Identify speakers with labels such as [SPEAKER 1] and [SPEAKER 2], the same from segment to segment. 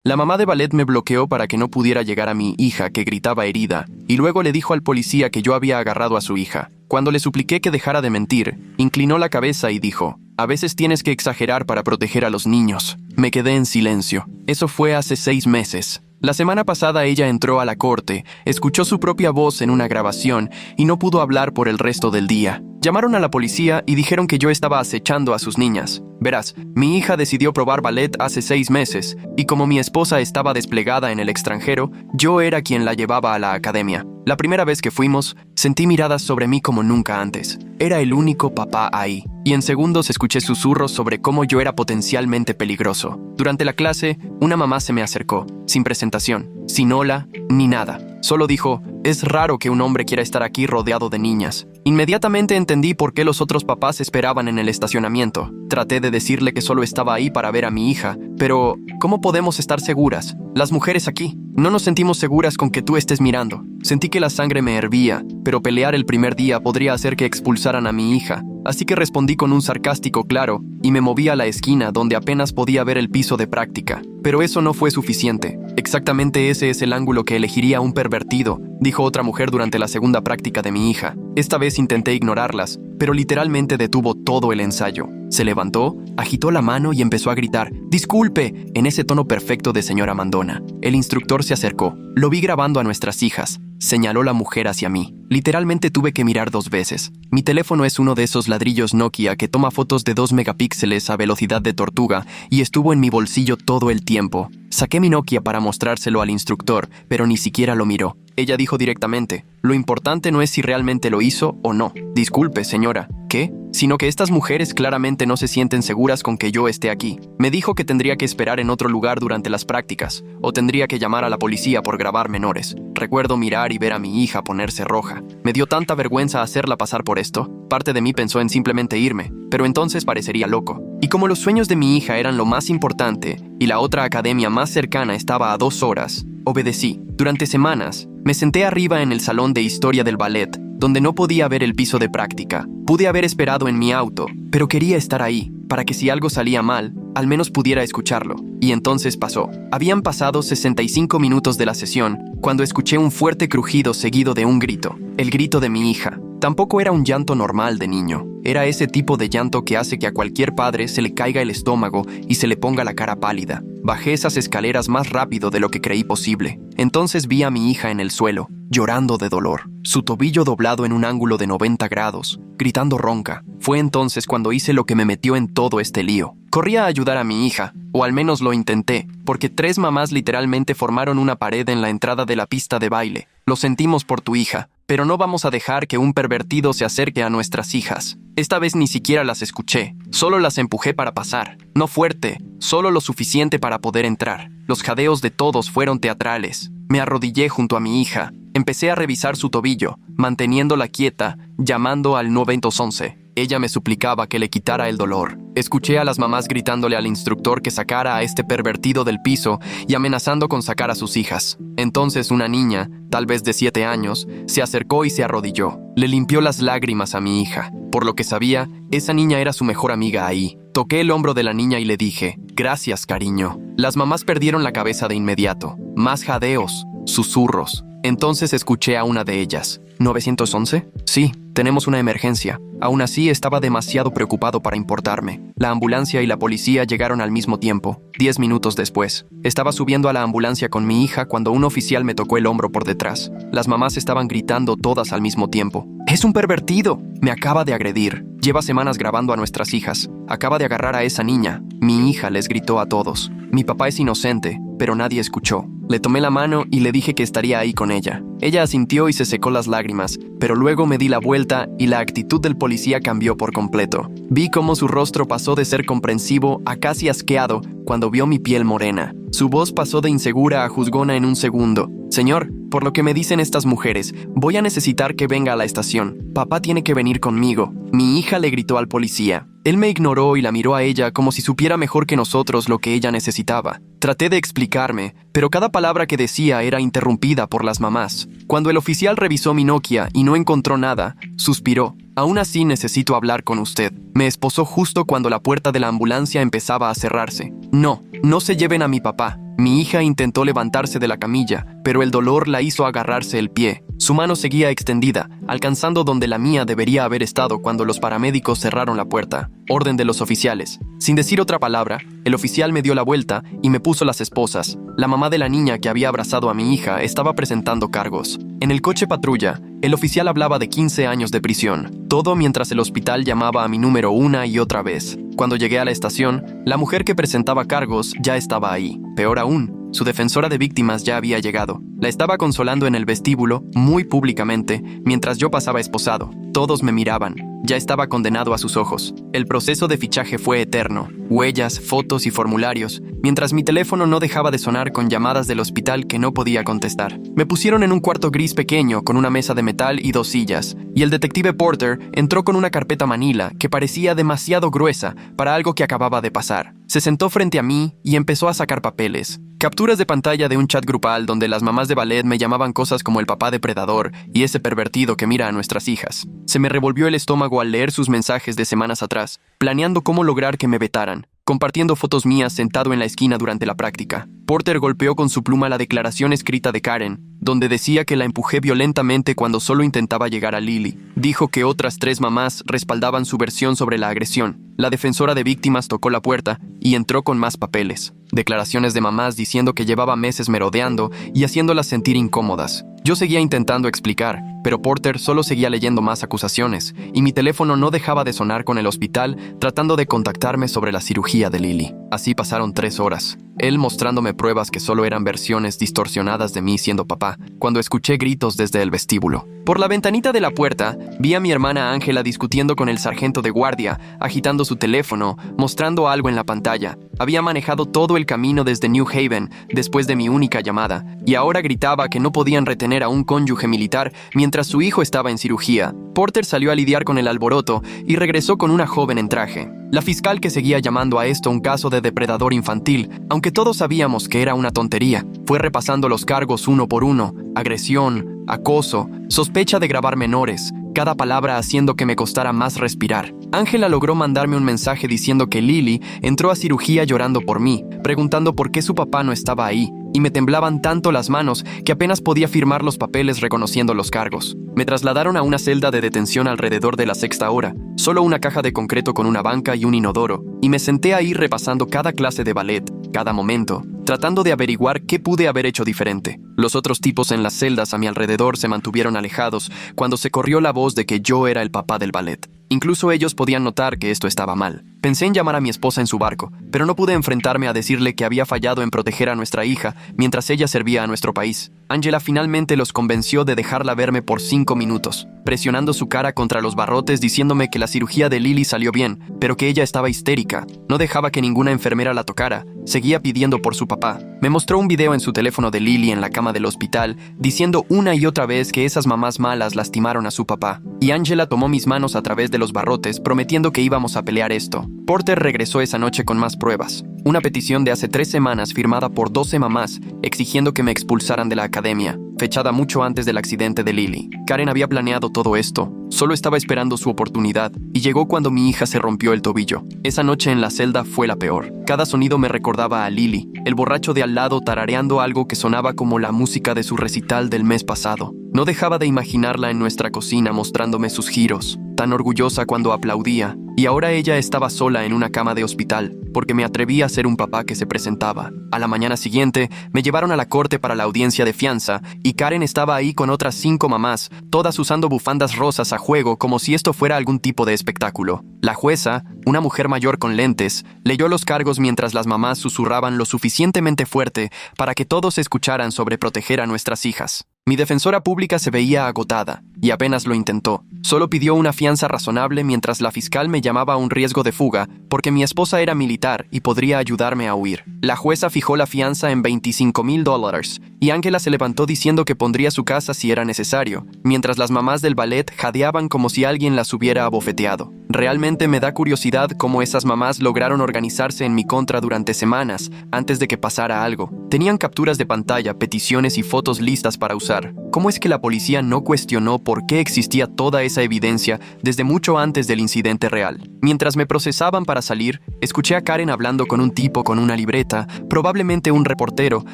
[SPEAKER 1] La mamá de ballet me bloqueó para que no pudiera llegar a mi hija, que gritaba herida, y luego le dijo al policía que yo había agarrado a su hija. Cuando le supliqué que dejara de mentir, inclinó la cabeza y dijo: «A veces tienes que exagerar para proteger a los niños». Me quedé en silencio. Eso fue hace 6 meses. La semana pasada ella entró a la corte, escuchó su propia voz en una grabación y no pudo hablar por el resto del día. Llamaron a la policía y dijeron que yo estaba acechando a sus niñas. Verás, mi hija decidió probar ballet hace 6 meses y como mi esposa estaba desplegada en el extranjero, yo era quien la llevaba a la academia. La primera vez que fuimos, sentí miradas sobre mí como nunca antes. Era el único papá ahí. Y en segundos escuché susurros sobre cómo yo era potencialmente peligroso. Durante la clase, una mamá se me acercó, sin presentación, sin hola, ni nada. Solo dijo: «Es raro que un hombre quiera estar aquí rodeado de niñas». Inmediatamente entendí por qué los otros papás esperaban en el estacionamiento. Traté de decirle que solo estaba ahí para ver a mi hija, pero ¿cómo podemos estar seguras? Las mujeres aquí no nos sentimos seguras con que tú estés mirando. Sentí que la sangre me hervía, pero pelear el primer día podría hacer que expulsaran a mi hija. Así que respondí con un sarcástico claro y me moví a la esquina donde apenas podía ver el piso de práctica. Pero eso no fue suficiente. «Exactamente ese es el ángulo que elegiría un pervertido», dijo otra mujer durante la segunda práctica de mi hija. Esta vez intenté ignorarlas, pero literalmente detuvo todo el ensayo. Se levantó, agitó la mano y empezó a gritar: «¡Disculpe!», en ese tono perfecto de señora mandona. El instructor se acercó. «Lo vi grabando a nuestras hijas», señaló la mujer hacia mí. Literalmente tuve que mirar 2 veces. Mi teléfono es uno de esos ladrillos Nokia que toma fotos de 2 megapíxeles a velocidad de tortuga y estuvo en mi bolsillo todo el tiempo. Saqué mi Nokia para mostrárselo al instructor, pero ni siquiera lo miró. Ella dijo directamente: «Lo importante no es si realmente lo hizo o no». «Disculpe, señora». «¿Qué?», sino que estas mujeres claramente no se sienten seguras con que yo esté aquí. Me dijo que tendría que esperar en otro lugar durante las prácticas, o tendría que llamar a la policía por grabar menores. Recuerdo mirar y ver a mi hija ponerse roja. Me dio tanta vergüenza hacerla pasar por esto. Parte de mí pensó en simplemente irme, pero entonces parecería loco. Y como los sueños de mi hija eran lo más importante, y la otra academia más cercana estaba a 2 horas, obedecí. Durante semanas, me senté arriba en el salón de historia del ballet, donde no podía ver el piso de práctica. Pude haber esperado en mi auto, pero quería estar ahí, para que si algo salía mal, al menos pudiera escucharlo. Y entonces pasó. Habían pasado 65 minutos de la sesión, cuando escuché un fuerte crujido seguido de un grito. El grito de mi hija. Tampoco era un llanto normal de niño. Era ese tipo de llanto que hace que a cualquier padre se le caiga el estómago y se le ponga la cara pálida. Bajé esas escaleras más rápido de lo que creí posible. Entonces vi a mi hija en el suelo, llorando de dolor, su tobillo doblado en un ángulo de 90 grados, gritando ronca. Fue entonces cuando hice lo que me metió en todo este lío. Corrí a ayudar a mi hija, o al menos lo intenté, porque 3 mamás literalmente formaron una pared en la entrada de la pista de baile. Lo sentimos por tu hija, pero no vamos a dejar que un pervertido se acerque a nuestras hijas. Esta vez ni siquiera las escuché, solo las empujé para pasar. No fuerte, solo lo suficiente para poder entrar. Los jadeos de todos fueron teatrales. Me arrodillé junto a mi hija. Empecé a revisar su tobillo, manteniéndola quieta, llamando al 911. Ella me suplicaba que le quitara el dolor. Escuché a las mamás gritándole al instructor que sacara a este pervertido del piso y amenazando con sacar a sus hijas. Entonces una niña, tal vez de 7 años, se acercó y se arrodilló. Le limpió las lágrimas a mi hija. Por lo que sabía, esa niña era su mejor amiga ahí. Toqué el hombro de la niña y le dije: «Gracias, cariño». Las mamás perdieron la cabeza de inmediato. Más jadeos, susurros. Entonces escuché a una de ellas. ¿911? Sí, tenemos una emergencia. Aún así, estaba demasiado preocupado para importarme. La ambulancia y la policía llegaron al mismo tiempo, 10 minutos después. Estaba subiendo a la ambulancia con mi hija cuando un oficial me tocó el hombro por detrás. Las mamás estaban gritando todas al mismo tiempo. «¡Es un pervertido! Me acaba de agredir. Lleva semanas grabando a nuestras hijas. Acaba de agarrar a esa niña». Mi hija les gritó a todos. Mi papá es inocente, pero nadie escuchó. Le tomé la mano y le dije que estaría ahí con ella. Ella asintió y se secó las lágrimas, pero luego me di la vuelta y la actitud del policía cambió por completo. Vi cómo su rostro pasó de ser comprensivo a casi asqueado cuando vio mi piel morena. Su voz pasó de insegura a juzgona en un segundo. «Señor, por lo que me dicen estas mujeres, voy a necesitar que venga a la estación. Papá tiene que venir conmigo». Mi hija le gritó al policía. Él me ignoró y la miró a ella como si supiera mejor que nosotros lo que ella necesitaba. Traté de explicarme, pero cada palabra que decía era interrumpida por las mamás. Cuando el oficial revisó mi Nokia y no encontró nada, suspiró. «Aún así necesito hablar con usted». Me esposó justo cuando la puerta de la ambulancia empezaba a cerrarse. No, no se lleven a mi papá. Mi hija intentó levantarse de la camilla, pero el dolor la hizo agarrarse el pie. Su mano seguía extendida, alcanzando donde la mía debería haber estado cuando los paramédicos cerraron la puerta. Orden de los oficiales. Sin decir otra palabra, el oficial me dio la vuelta y me puso las esposas. La mamá de la niña que había abrazado a mi hija estaba presentando cargos. En el coche patrulla, el oficial hablaba de 15 años de prisión. Todo mientras el hospital llamaba a mi número una y otra vez. Cuando llegué a la estación, la mujer que presentaba cargos ya estaba ahí. Peor aún, su defensora de víctimas ya había llegado. La estaba consolando en el vestíbulo, muy públicamente, mientras yo pasaba esposado. Todos me miraban. Ya estaba condenado a sus ojos. El proceso de fichaje fue eterno. Huellas, fotos y formularios, mientras mi teléfono no dejaba de sonar con llamadas del hospital que no podía contestar. Me pusieron en un cuarto gris pequeño con una mesa de metal y 2 sillas, y el detective Porter entró con una carpeta manila que parecía demasiado gruesa para algo que acababa de pasar. Se sentó frente a mí y empezó a sacar papeles. Capturas de pantalla de un chat grupal donde las mamás de ballet me llamaban cosas como el papá depredador y ese pervertido que mira a nuestras hijas. Se me revolvió el estómago al leer sus mensajes de semanas atrás, planeando cómo lograr que me vetaran, compartiendo fotos mías sentado en la esquina durante la práctica. Porter golpeó con su pluma la declaración escrita de Karen, donde decía que la empujé violentamente cuando solo intentaba llegar a Lily. Dijo que otras 3 mamás respaldaban su versión sobre la agresión. La defensora de víctimas tocó la puerta y entró con más papeles. Declaraciones de mamás diciendo que llevaba meses merodeando y haciéndolas sentir incómodas. Yo seguía intentando explicar, pero Porter solo seguía leyendo más acusaciones, y mi teléfono no dejaba de sonar con el hospital tratando de contactarme sobre la cirugía de Lily. Así pasaron 3 horas, él mostrándome pruebas que solo eran versiones distorsionadas de mí siendo papá, cuando escuché gritos desde el vestíbulo. Por la ventanita de la puerta, vi a mi hermana Ángela discutiendo con el sargento de guardia, agitando su teléfono, mostrando algo en la pantalla. Había manejado todo el camino desde New Haven después de mi única llamada, y ahora gritaba que no podían retener a un cónyuge militar mientras su hijo estaba en cirugía. Porter salió a lidiar con el alboroto y regresó con una joven en traje. La fiscal, que seguía llamando a esto un caso de depredador infantil, aunque todos sabíamos que era una tontería, fue repasando los cargos uno por uno: agresión, acoso, sospecha de grabar menores, cada palabra haciendo que me costara más respirar. Ángela logró mandarme un mensaje diciendo que Lily entró a cirugía llorando por mí, preguntando por qué su papá no estaba ahí, y me temblaban tanto las manos que apenas podía firmar los papeles reconociendo los cargos. Me trasladaron a una celda de detención alrededor de la 6ª hora, solo una caja de concreto con una banca y un inodoro, y me senté ahí repasando cada clase de ballet, cada momento, tratando de averiguar qué pude haber hecho diferente. Los otros tipos en las celdas a mi alrededor se mantuvieron alejados cuando se corrió la voz de que yo era el papá del ballet. Incluso ellos podían notar que esto estaba mal. Pensé en llamar a mi esposa en su barco, pero no pude enfrentarme a decirle que había fallado en proteger a nuestra hija mientras ella servía a nuestro país. Ángela finalmente los convenció de dejarla verme por 5 minutos, presionando su cara contra los barrotes diciéndome que la cirugía de Lily salió bien, pero que ella estaba histérica. No dejaba que ninguna enfermera la tocara. Seguía pidiendo por su papá. Me mostró un video en su teléfono de Lily en la cama del hospital, diciendo una y otra vez que esas mamás malas lastimaron a su papá. Y Ángela tomó mis manos a través de los barrotes, prometiendo que íbamos a pelear esto. Porter regresó esa noche con más pruebas. Una petición de hace 3 semanas firmada por 12 mamás, exigiendo que me expulsaran de la academia, fechada mucho antes del accidente de Lily. Karen había planeado todo esto. Solo estaba esperando su oportunidad, y llegó cuando mi hija se rompió el tobillo. Esa noche en la celda fue la peor. Cada sonido me recordaba a Lily, el borracho de al lado tarareando algo que sonaba como la música de su recital del mes pasado. No dejaba de imaginarla en nuestra cocina mostrándome sus giros, tan orgullosa cuando aplaudía, y ahora ella estaba sola en una cama de hospital, porque me atreví a ser un papá que se presentaba. A la mañana siguiente, me llevaron a la corte para la audiencia de fianza, y Karen estaba ahí con otras 5 mamás, todas usando bufandas rosas a juego como si esto fuera algún tipo de espectáculo. La jueza, una mujer mayor con lentes, leyó los cargos mientras las mamás susurraban lo suficientemente fuerte para que todos escucharan sobre proteger a nuestras hijas. Mi defensora pública se veía agotada, y apenas lo intentó. Solo pidió una fianza razonable mientras la fiscal me llamaba a un riesgo de fuga, porque mi esposa era militar y podría ayudarme a huir. La jueza fijó la fianza en $25,000, y Ángela se levantó diciendo que pondría su casa si era necesario, mientras las mamás del ballet jadeaban como si alguien las hubiera abofeteado. Realmente me da curiosidad cómo esas mamás lograron organizarse en mi contra durante semanas, antes de que pasara algo. Tenían capturas de pantalla, peticiones y fotos listas para usar. ¿Cómo es que la policía no cuestionó por qué existía toda esa evidencia desde mucho antes del incidente real? Mientras me procesaban para salir, escuché a Karen hablando con un tipo con una libreta, probablemente un reportero,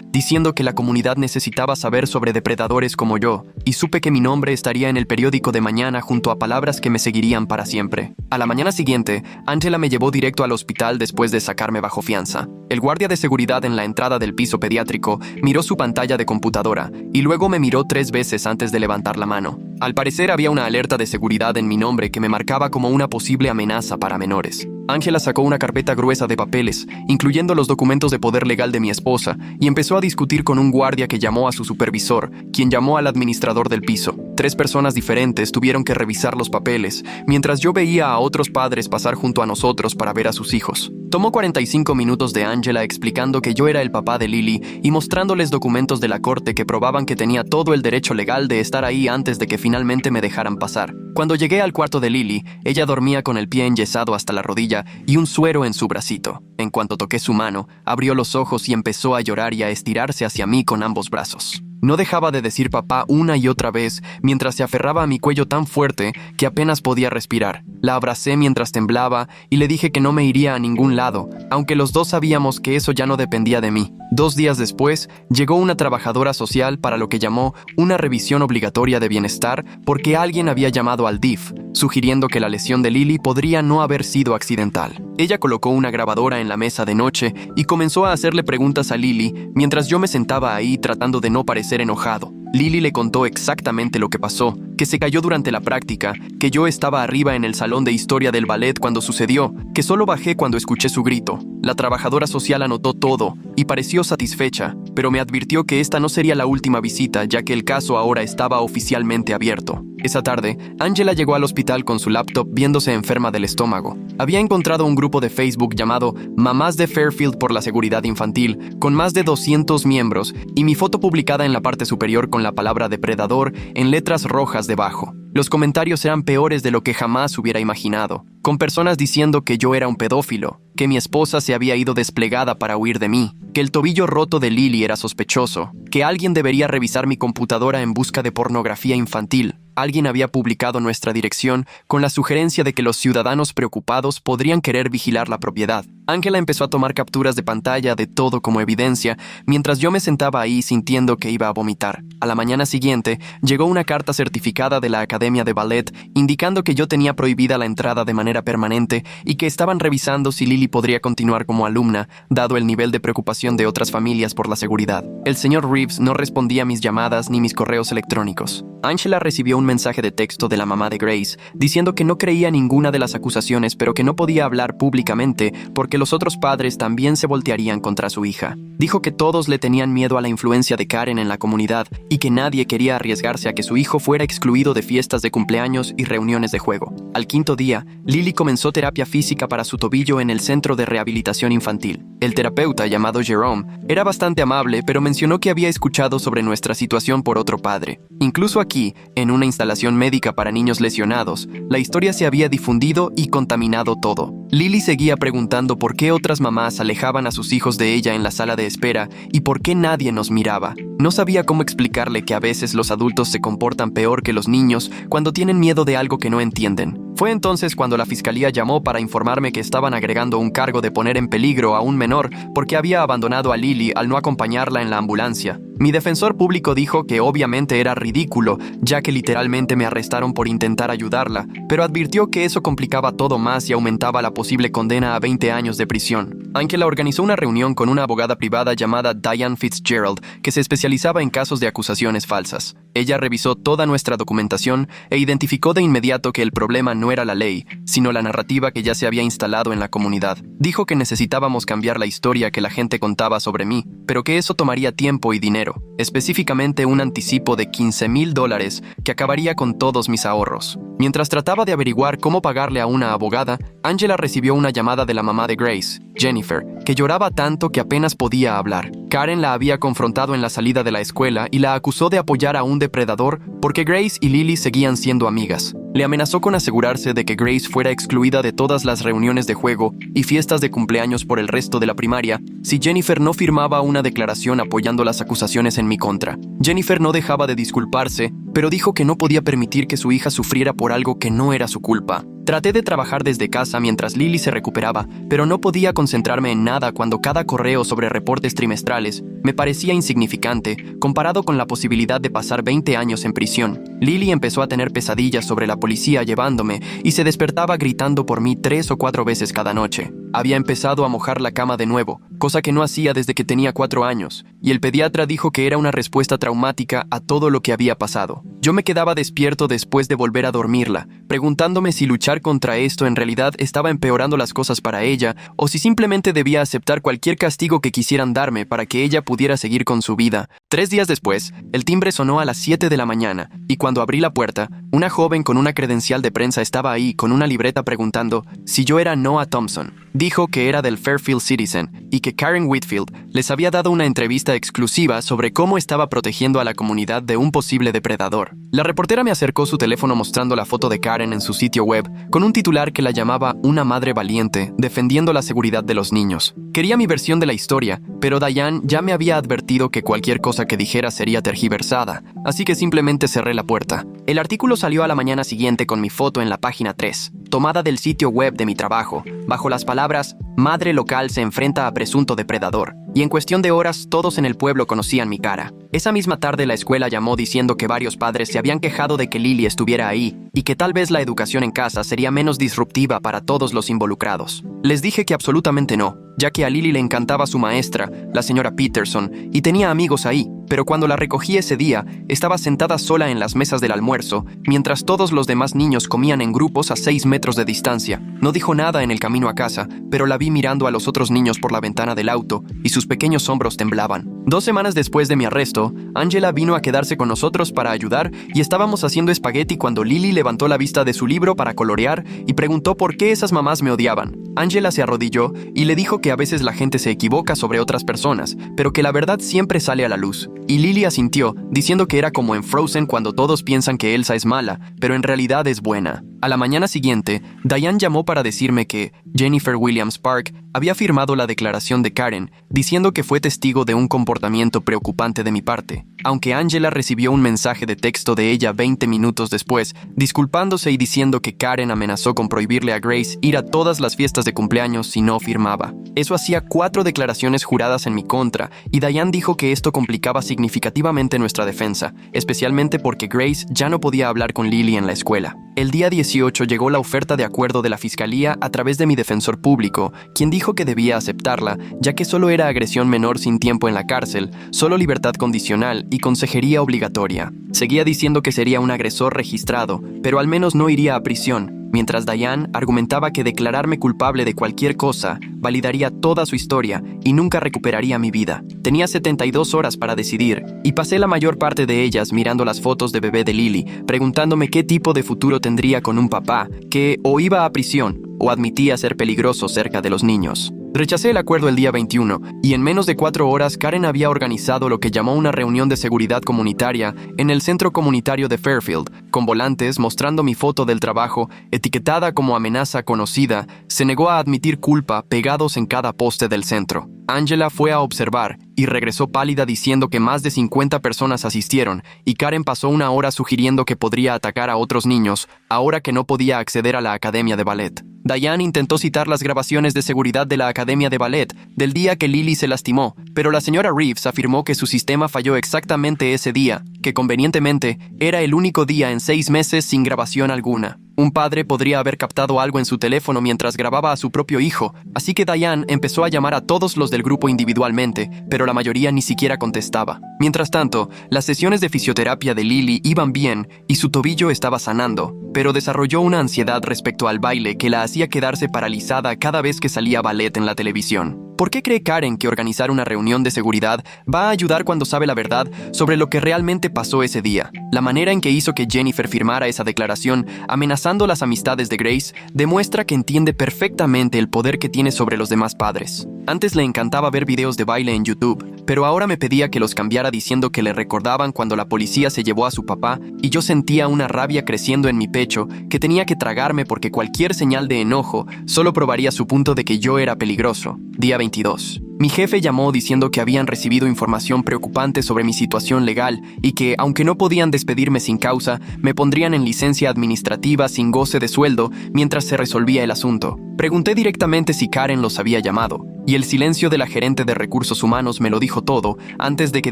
[SPEAKER 1] diciendo que la comunidad necesitaba saber sobre depredadores como yo, y supe que mi nombre estaría en el periódico de mañana junto a palabras que me seguirían para siempre. A la mañana siguiente, Angela me llevó directo al hospital después de sacarme bajo fianza. El guardia de seguridad en la entrada del piso pediátrico miró su pantalla de computadora y luego me miró 3 veces antes de levantar la mano. Al parecer había una alerta de seguridad en mi nombre que me marcaba como una posible amenaza para menores. Angela sacó una carpeta gruesa de papeles, incluyendo los documentos de poder legal de mi esposa, y empezó a discutir con un guardia que llamó a su supervisor, quien llamó al administrador del piso. 3 personas diferentes tuvieron que revisar los papeles, mientras yo veía a otros padres pasar junto a nosotros para ver a sus hijos. Tomó 45 minutos de Angela explicando que yo era el papá de Lily y mostrándoles documentos de la corte que probaban que tenía todo el derecho legal de estar ahí antes de que finalmente me dejaran pasar. Cuando llegué al cuarto de Lily, ella dormía con el pie enyesado hasta la rodilla y un suero en su bracito. En cuanto toqué su mano, abrió los ojos y empezó a llorar y a estirarse hacia mí con ambos brazos. No dejaba de decir papá una y otra vez mientras se aferraba a mi cuello tan fuerte que apenas podía respirar. La abracé mientras temblaba y le dije que no me iría a ningún lado, aunque los dos sabíamos que eso ya no dependía de mí. 2 días después, llegó una trabajadora social para lo que llamó una revisión obligatoria de bienestar porque alguien había llamado al DIF, sugiriendo que la lesión de Lily podría no haber sido accidental. Ella colocó una grabadora en la mesa de noche y comenzó a hacerle preguntas a Lily mientras yo me sentaba ahí tratando de no parecer enojado. Lily le contó exactamente lo que pasó, que se cayó durante la práctica, que yo estaba arriba en el salón de historia del ballet cuando sucedió, que solo bajé cuando escuché su grito. La trabajadora social anotó todo y pareció satisfecha, pero me advirtió que esta no sería la última visita, ya que el caso ahora estaba oficialmente abierto. Esa tarde, Angela llegó al hospital con su laptop viéndose enferma del estómago. Había encontrado un grupo de Facebook llamado Mamás de Fairfield por la Seguridad Infantil, con más de 200 miembros, y mi foto publicada en la parte superior con la palabra depredador en letras rojas debajo. Los comentarios eran peores de lo que jamás hubiera imaginado, con personas diciendo que yo era un pedófilo, que mi esposa se había ido desplegada para huir de mí, que el tobillo roto de Lily era sospechoso, que alguien debería revisar mi computadora en busca de pornografía infantil. Alguien había publicado nuestra dirección con la sugerencia de que los ciudadanos preocupados podrían querer vigilar la propiedad. Angela empezó a tomar capturas de pantalla de todo como evidencia, mientras yo me sentaba ahí sintiendo que iba a vomitar. A la mañana siguiente, llegó una carta certificada de la Academia de Ballet indicando que yo tenía prohibida la entrada de manera permanente y que estaban revisando si Lily podría continuar como alumna, dado el nivel de preocupación de otras familias por la seguridad. El señor Reeves no respondía a mis llamadas ni mis correos electrónicos. Angela recibió un mensaje de texto de la mamá de Grace, diciendo que no creía ninguna de las acusaciones, pero que no podía hablar públicamente porque los otros padres también se voltearían contra su hija. Dijo que todos le tenían miedo a la influencia de Karen en la comunidad y que nadie quería arriesgarse a que su hijo fuera excluido de fiestas de cumpleaños y reuniones de juego. Al 5.º día, Lily comenzó terapia física para su tobillo en el Centro de Rehabilitación Infantil. El terapeuta, llamado Jerome, era bastante amable, pero mencionó que había escuchado sobre nuestra situación por otro padre. Incluso aquí, en una instalación médica para niños lesionados, la historia se había difundido y contaminado todo. Lily seguía preguntando por qué otras mamás alejaban a sus hijos de ella en la sala de espera y por qué nadie nos miraba. No sabía cómo explicarle que a veces los adultos se comportan peor que los niños cuando tienen miedo de algo que no entienden. Fue entonces cuando la fiscalía llamó para informarme que estaban agregando un cargo de poner en peligro a un menor porque había abandonado a Lily al no acompañarla en la ambulancia. Mi defensor público dijo que obviamente era ridículo, ya que literalmente me arrestaron por intentar ayudarla, pero advirtió que eso complicaba todo más y aumentaba la posible condena a 20 años de prisión. Angela organizó una reunión con una abogada privada llamada Diane Fitzgerald, que se especializaba en casos de acusaciones falsas. Ella revisó toda nuestra documentación e identificó de inmediato que el problema no era la ley, sino la narrativa que ya se había instalado en la comunidad. Dijo que necesitábamos cambiar la historia que la gente contaba sobre mí, pero que eso tomaría tiempo y dinero, específicamente un anticipo de $15,000 que acabaría con todos mis ahorros. Mientras trataba de averiguar cómo pagarle a una abogada, Angela recibió una llamada de la mamá de Grace, Jennifer, que lloraba tanto que apenas podía hablar. Karen la había confrontado en la salida de la escuela y la acusó de apoyar a un depredador porque Grace y Lily seguían siendo amigas. Le amenazó con asegurarse de que Grace fuera excluida de todas las reuniones de juego y fiestas de cumpleaños por el resto de la primaria si Jennifer no firmaba una declaración apoyando las acusaciones en mi contra. Jennifer no dejaba de disculparse, pero dijo que no podía permitir que su hija sufriera por algo que no era su culpa. Traté de trabajar desde casa mientras Lily se recuperaba, pero no podía concentrarme en nada cuando cada correo sobre reportes trimestrales me parecía insignificante comparado con la posibilidad de pasar 20 años en prisión. Lily empezó a tener pesadillas sobre la policía llevándome y se despertaba gritando por mí 3 o 4 veces cada noche. Había empezado a mojar la cama de nuevo, cosa que no hacía desde que tenía 4 años, y el pediatra dijo que era una respuesta traumática a todo lo que había pasado. Yo me quedaba despierto después de volver a dormirla, preguntándome si luchar contra esto en realidad estaba empeorando las cosas para ella o si simplemente debía aceptar cualquier castigo que quisieran darme para que ella pudiera seguir con su vida. 3 días después, el timbre sonó a las 7 de la mañana y cuando abrí la puerta, una joven con una credencial de prensa estaba ahí con una libreta preguntando si yo era Noah Thompson. Dijo que era del Fairfield Citizen y que Karen Whitfield les había dado una entrevista exclusiva sobre cómo estaba protegiendo a la comunidad de un posible depredador. La reportera me acercó su teléfono mostrando la foto de Karen en su sitio web con un titular que la llamaba una madre valiente defendiendo la seguridad de los niños. Quería mi versión de la historia, pero Diane ya me había advertido que cualquier cosa que dijera sería tergiversada, así que simplemente cerré la puerta. El artículo salió a la mañana siguiente con mi foto en la página 3, tomada del sitio web de mi trabajo, bajo las palabras «Madre local se enfrenta a presunto depredador», y en cuestión de horas todos en el pueblo conocían mi cara. Esa misma tarde la escuela llamó diciendo que varios padres se habían quejado de que Lily estuviera ahí y que tal vez la educación en casa sería menos disruptiva para todos los involucrados. Les dije que absolutamente no, ya que a Lily le encantaba su maestra, la señora Peterson, y tenía amigos ahí, pero cuando la recogí ese día, estaba sentada sola en las mesas del almuerzo, mientras todos los demás niños comían en grupos a 6 metros de distancia. No dijo nada en el camino a casa, pero la vi mirando a los otros niños por la ventana del auto, y sus pequeños hombros temblaban. 2 semanas después de mi arresto, Angela vino a quedarse con nosotros para ayudar y estábamos haciendo espagueti cuando Lily levantó la vista de su libro para colorear y preguntó por qué esas mamás me odiaban. Angela se arrodilló y le dijo que a veces la gente se equivoca sobre otras personas, pero que la verdad siempre sale a la luz. Y Lily asintió, diciendo que era como en Frozen cuando todos piensan que Elsa es mala, pero en realidad es buena. A la mañana siguiente, Diane llamó para decirme que Jennifer Williams Park había firmado la declaración de Karen, diciendo que fue testigo de un comportamiento preocupante de mi parte, aunque Angela recibió un mensaje de texto de ella 20 minutos después, disculpándose y diciendo que Karen amenazó con prohibirle a Grace ir a todas las fiestas de cumpleaños si no firmaba. Eso hacía 4 declaraciones juradas en mi contra, y Diane dijo que esto complicaba significativamente nuestra defensa, especialmente porque Grace ya no podía hablar con Lily en la escuela. El día 18 llegó la oferta de acuerdo de la fiscalía a través de mi defensor público, quien dijo que debía aceptarla, ya que solo era agresión menor sin tiempo en la cárcel, solo libertad condicional y consejería obligatoria. Seguía diciendo que sería un agresor registrado, pero al menos no iría a prisión, mientras Diane argumentaba que declararme culpable de cualquier cosa validaría toda su historia y nunca recuperaría mi vida. Tenía 72 horas para decidir, y pasé la mayor parte de ellas mirando las fotos de bebé de Lily, preguntándome qué tipo de futuro tendría con un papá que o iba a prisión o admitía ser peligroso cerca de los niños. Rechacé el acuerdo el día 21 y en menos de 4 horas Karen había organizado lo que llamó una reunión de seguridad comunitaria en el centro comunitario de Fairfield, con volantes mostrando mi foto del trabajo, etiquetada como amenaza conocida, se negó a admitir culpa pegados en cada poste del centro. Angela fue a observar y regresó pálida diciendo que más de 50 personas asistieron y Karen pasó 1 hora sugiriendo que podría atacar a otros niños ahora que no podía acceder a la academia de ballet. Diane intentó citar las grabaciones de seguridad de la academia de ballet del día que Lily se lastimó, pero la señora Reeves afirmó que su sistema falló exactamente ese día, que convenientemente era el único día en 6 meses sin grabación alguna. Un padre podría haber captado algo en su teléfono mientras grababa a su propio hijo, así que Diane empezó a llamar a todos los del grupo individualmente, pero la mayoría ni siquiera contestaba. Mientras tanto, las sesiones de fisioterapia de Lily iban bien y su tobillo estaba sanando, pero desarrolló una ansiedad respecto al baile que la hacía quedarse paralizada cada vez que salía ballet en la televisión. ¿Por qué cree Karen que organizar una reunión de seguridad va a ayudar cuando sabe la verdad sobre lo que realmente pasó ese día? La manera en que hizo que Jennifer firmara esa declaración, amenazando las amistades de Grace, demuestra que entiende perfectamente el poder que tiene sobre los demás padres. Antes le encantaba ver videos de baile en YouTube, pero ahora me pedía que los cambiara diciendo que le recordaban cuando la policía se llevó a su papá y yo sentía una rabia creciendo en mi pecho que tenía que tragarme porque cualquier señal de enojo solo probaría su punto de que yo era peligroso. Día 22. Mi jefe llamó diciendo que habían recibido información preocupante sobre mi situación legal y que, aunque no podían despedirme sin causa, me pondrían en licencia administrativa sin goce de sueldo mientras se resolvía el asunto. Pregunté directamente si Karen los había llamado, y el silencio de la gerente de recursos humanos me lo dijo todo antes de que